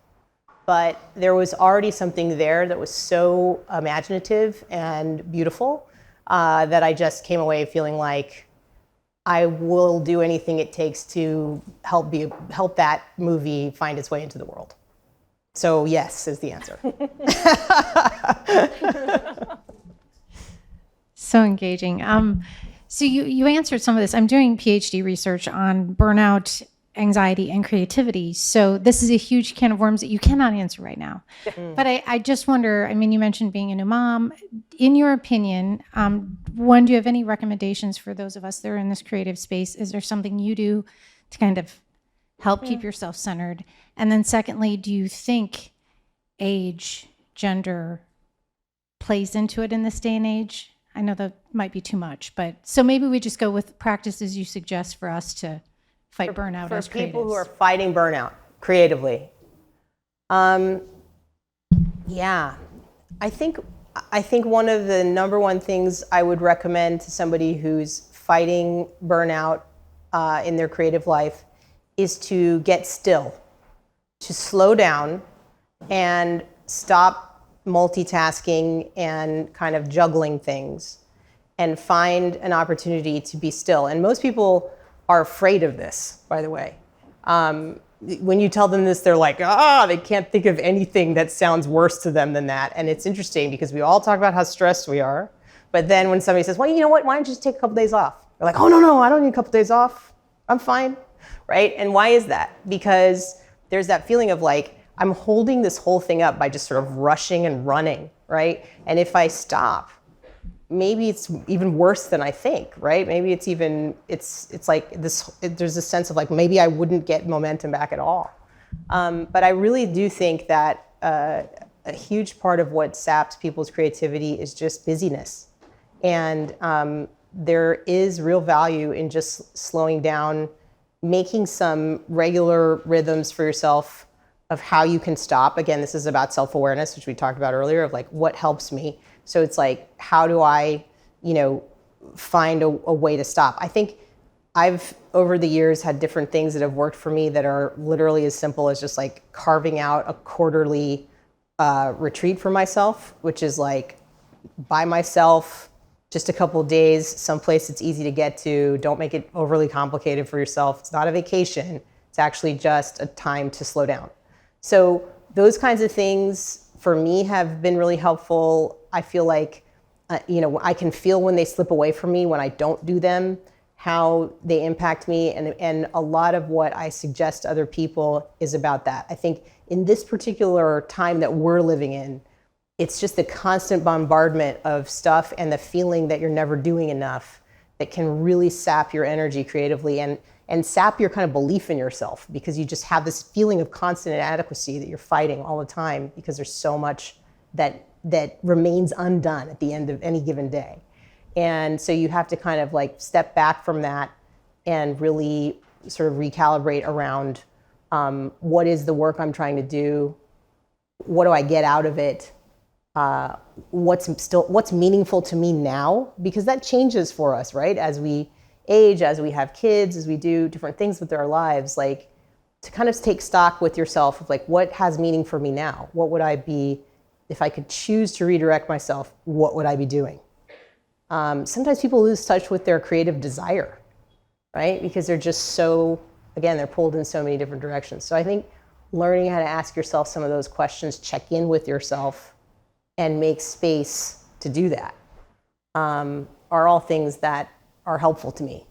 But there was already something there that was so imaginative and beautiful that I just came away feeling like I will do anything it takes to help that movie find its way into the world. So yes is the answer. So engaging. So you answered some of this. I'm doing PhD research on burnout, anxiety, and creativity. So this is a huge can of worms that you cannot answer right now. But I just wonder, I mean, you mentioned being a new mom. In your opinion, one, do you have any recommendations for those of us that are in this creative space? Is there something you do to kind of help keep yourself centered? And then secondly, do you think age, gender plays into it in this day and age? I know that might be too much, but so maybe we just go with practices you suggest for us to fight burnout as creatives. For people who are fighting burnout creatively. Yeah, I think one of the number one things I would recommend to somebody who's fighting burnout in their creative life is to get still, to slow down and stop multitasking and kind of juggling things and find an opportunity to be still. And most people are afraid of this, by the way. When you tell them this, they're like, they can't think of anything that sounds worse to them than that. And it's interesting because we all talk about how stressed we are. But then when somebody says, well, you know what, why don't you just take a couple days off? They're like, oh, no, I don't need a couple days off. I'm fine, right? And why is that? Because there's that feeling of like, I'm holding this whole thing up by just sort of rushing and running, right? And if I stop, maybe it's even worse than I think, right? Maybe it's even, it's like this, there's a sense of like, maybe I wouldn't get momentum back at all. But I really do think that a huge part of what saps people's creativity is just busyness. And there is real value in just slowing down, making some regular rhythms for yourself of how you can stop. Again, this is about self-awareness, which we talked about earlier, of like what helps me. So it's like, how do I, find a way to stop? I think I've, over the years, had different things that have worked for me that are literally as simple as just like carving out a quarterly retreat for myself, which is like by myself, just a couple of days, someplace that's easy to get to. Don't make it overly complicated for yourself. It's not a vacation. It's actually just a time to slow down. So those kinds of things for me have been really helpful. I feel like, I can feel when they slip away from me when I don't do them, how they impact me. And a lot of what I suggest to other people is about that. I think in this particular time that we're living in, it's just the constant bombardment of stuff and the feeling that you're never doing enough that can really sap your energy creatively and sap your kind of belief in yourself, because you just have this feeling of constant inadequacy that you're fighting all the time because there's so much that remains undone at the end of any given day. And so you have to kind of like step back from that and really sort of recalibrate around what is the work I'm trying to do? What do I get out of it? What's meaningful to me now? Because that changes for us, right? As we age, as we have kids, as we do different things with our lives, like to kind of take stock with yourself of like, what has meaning for me now? What would I be, if I could choose to redirect myself, what would I be doing? Sometimes people lose touch with their creative desire, right? Because they're just so, again, they're pulled in so many different directions. So I think learning how to ask yourself some of those questions, check in with yourself, and make space to do that are all things that are helpful to me.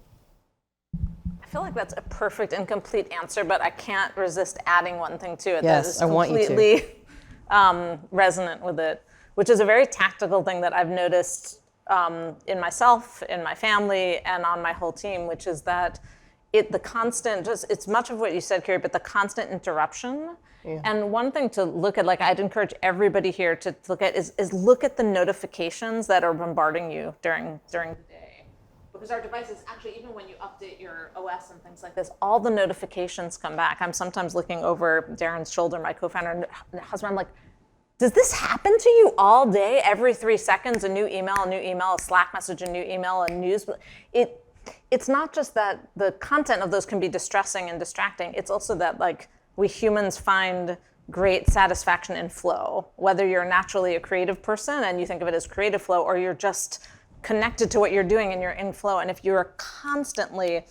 I feel like that's a perfect and complete answer, but I can't resist adding one thing to it Yes, that is I want you to. completely resonant with it, which is a very tactical thing that I've noticed in myself, in my family, and on my whole team, which is that it's much of what you said, Kiri, but the constant interruption. Yeah. And one thing to look at, like I'd encourage everybody here to look at is look at the notifications that are bombarding you during the day. Because our devices, actually, even when you update your OS and things like this, all the notifications come back. I'm sometimes looking over Darren's shoulder, my co-founder and husband, I'm like, does this happen to you all day? Every 3 seconds, a new email, a Slack message, a new email, a news. It's not just that the content of those can be distressing and distracting. It's also that like we humans find great satisfaction in flow, whether you're naturally a creative person and you think of it as creative flow, or you're just connected to what you're doing and you're in flow. And if you're constantly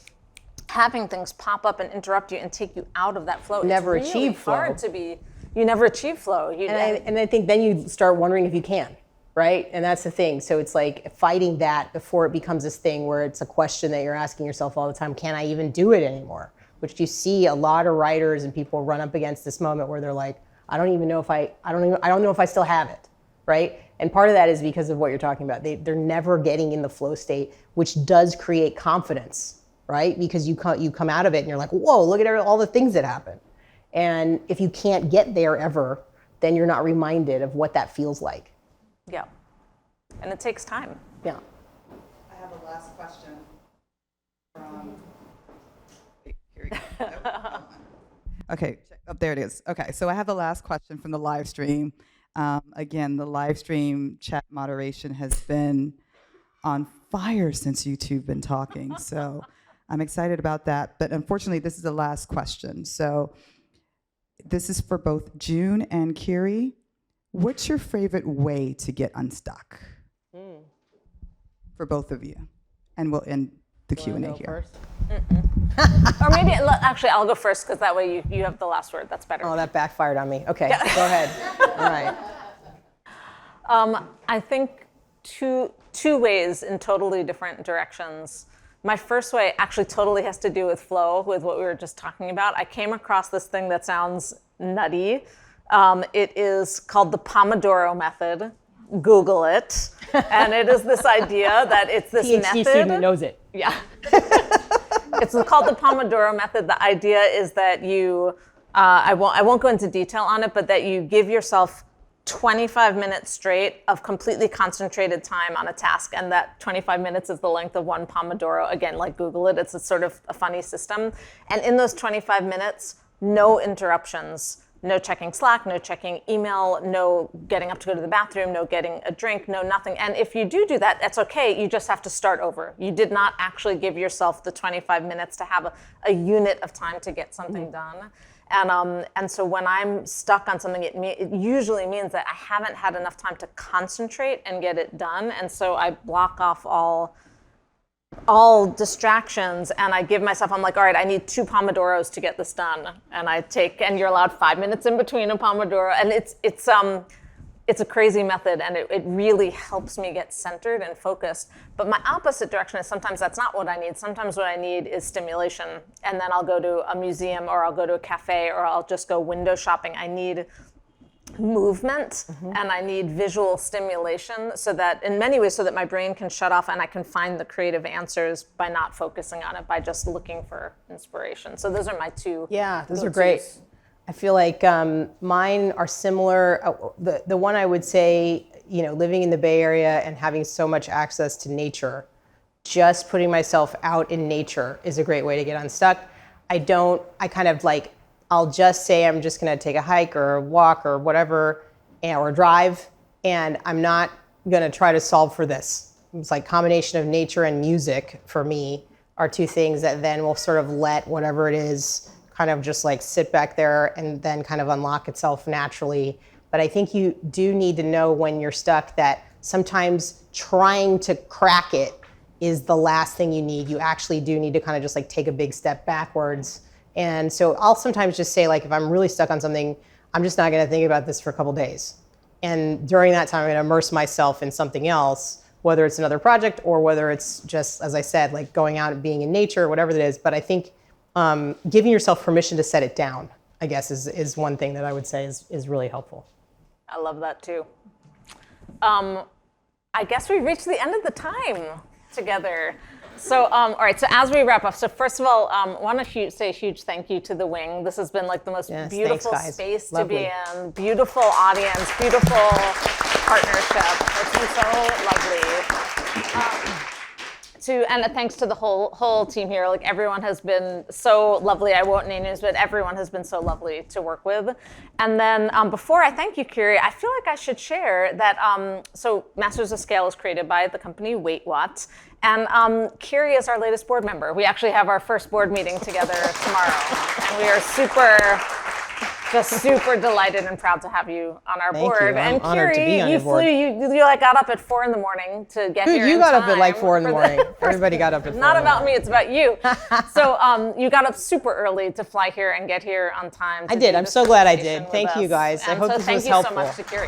having things pop up and interrupt you and take you out of that flow, Never it's achieve really flow. hard to be. You never achieve flow. And I think then you start wondering if you can, right? And that's the thing. So it's like fighting that before it becomes this thing where it's a question that you're asking yourself all the time, can I even do it anymore? Which you see a lot of writers and people run up against this moment where they're like, I don't know if I still have it, right? And part of that is because of what you're talking about. They're never getting in the flow state, which does create confidence, right? Because you come out of it and you're like, whoa, look at all the things that happen. And if you can't get there ever, then you're not reminded of what that feels like. Yeah. And it takes time. Yeah. I have a last question from. Here we go. Okay, there it is. Okay, so I have the last question from the live stream. Again, the live stream chat moderation has been on fire since you two have been talking. So I'm excited about that. But unfortunately, this is the last question. So this is for both June and Kiri. What's your favorite way to get unstuck? For both of you. And we'll end the Q&A here. First? Or maybe, actually, I'll go first because that way you have the last word. That's better. Oh, that backfired on me. Okay, go ahead. All right. I think two ways in totally different directions. My first way actually totally has to do with flow, with what we were just talking about. I came across this thing that sounds nutty. It is called the Pomodoro method. Google it. And it is this idea that it's this PhD method. student knows it. Yeah. It's called the Pomodoro method. The idea is that you, I won't go into detail on it, but that you give yourself 25 minutes straight of completely concentrated time on a task, and that 25 minutes is the length of one Pomodoro. Again, like Google it, it's a sort of a funny system. And in those 25 minutes, no interruptions. No checking Slack, no checking email, no getting up to go to the bathroom, no getting a drink, no nothing. And if you do that, that's okay. You just have to start over. You did not actually give yourself the 25 minutes to have a unit of time to get something done. And so when I'm stuck on something, it usually means that I haven't had enough time to concentrate and get it done. And so I block off all distractions, and I give myself, I'm like, all right, I need 2 Pomodoros to get this done. And and you're allowed 5 minutes in between a Pomodoro. And it's a crazy method, and it really helps me get centered and focused. But my opposite direction is sometimes that's not what I need. Sometimes what I need is stimulation. And then I'll go to a museum, or I'll go to a cafe, or I'll just go window shopping. I need movement, and I need visual stimulation, so that in many ways, so that my brain can shut off and I can find the creative answers by not focusing on it, by just looking for inspiration. So those are my two. Yeah, those are go-tos. great. I feel like mine are similar. The one I would say, living in the Bay Area and having so much access to nature, just putting myself out in nature is a great way to get unstuck. I'll just say I'm just going to take a hike or a walk or whatever, or drive, and I'm not going to try to solve for this. It's like combination of nature and music for me are two things that then will sort of let whatever it is kind of just like sit back there and then kind of unlock itself naturally. But I think you do need to know when you're stuck that sometimes trying to crack it is the last thing you need. You actually do need to kind of just like take a big step backwards. And so I'll sometimes just say, like, if I'm really stuck on something, I'm just not going to think about this for a couple days. And during that time, I'm going to immerse myself in something else, whether it's another project or whether it's just, as I said, like going out and being in nature, whatever it is. But I think giving yourself permission to set it down, I guess, is one thing that I would say is really helpful. I love that too. I guess we've reached the end of the time together. So, all right, so as we wrap up, so first of all, I want to say a huge thank you to The Wing. This has been like the most beautiful space to be in, beautiful audience, beautiful partnership. It's been so lovely. And thanks to the whole team here. Like, everyone has been so lovely. I won't name names, but everyone has been so lovely to work with. And then before I thank you, Kiri, I feel like I should share that, so Masters of Scale is created by the company Wait What. And Kiri is our latest board member. We actually have our first board meeting together tomorrow. And we are super delighted and proud to have you on our board. You. I'm and honored Kiri, to be on your board. you like got up at 4 a.m. to get here. You in got up time at like 4 a.m. for Everybody got up at 4 Not a.m. about me, it's about you. So you got up super early to fly here and get here on time. I did. I'm so glad I did. Thank you guys. I hope this was helpful. Thank you so much to Kiri.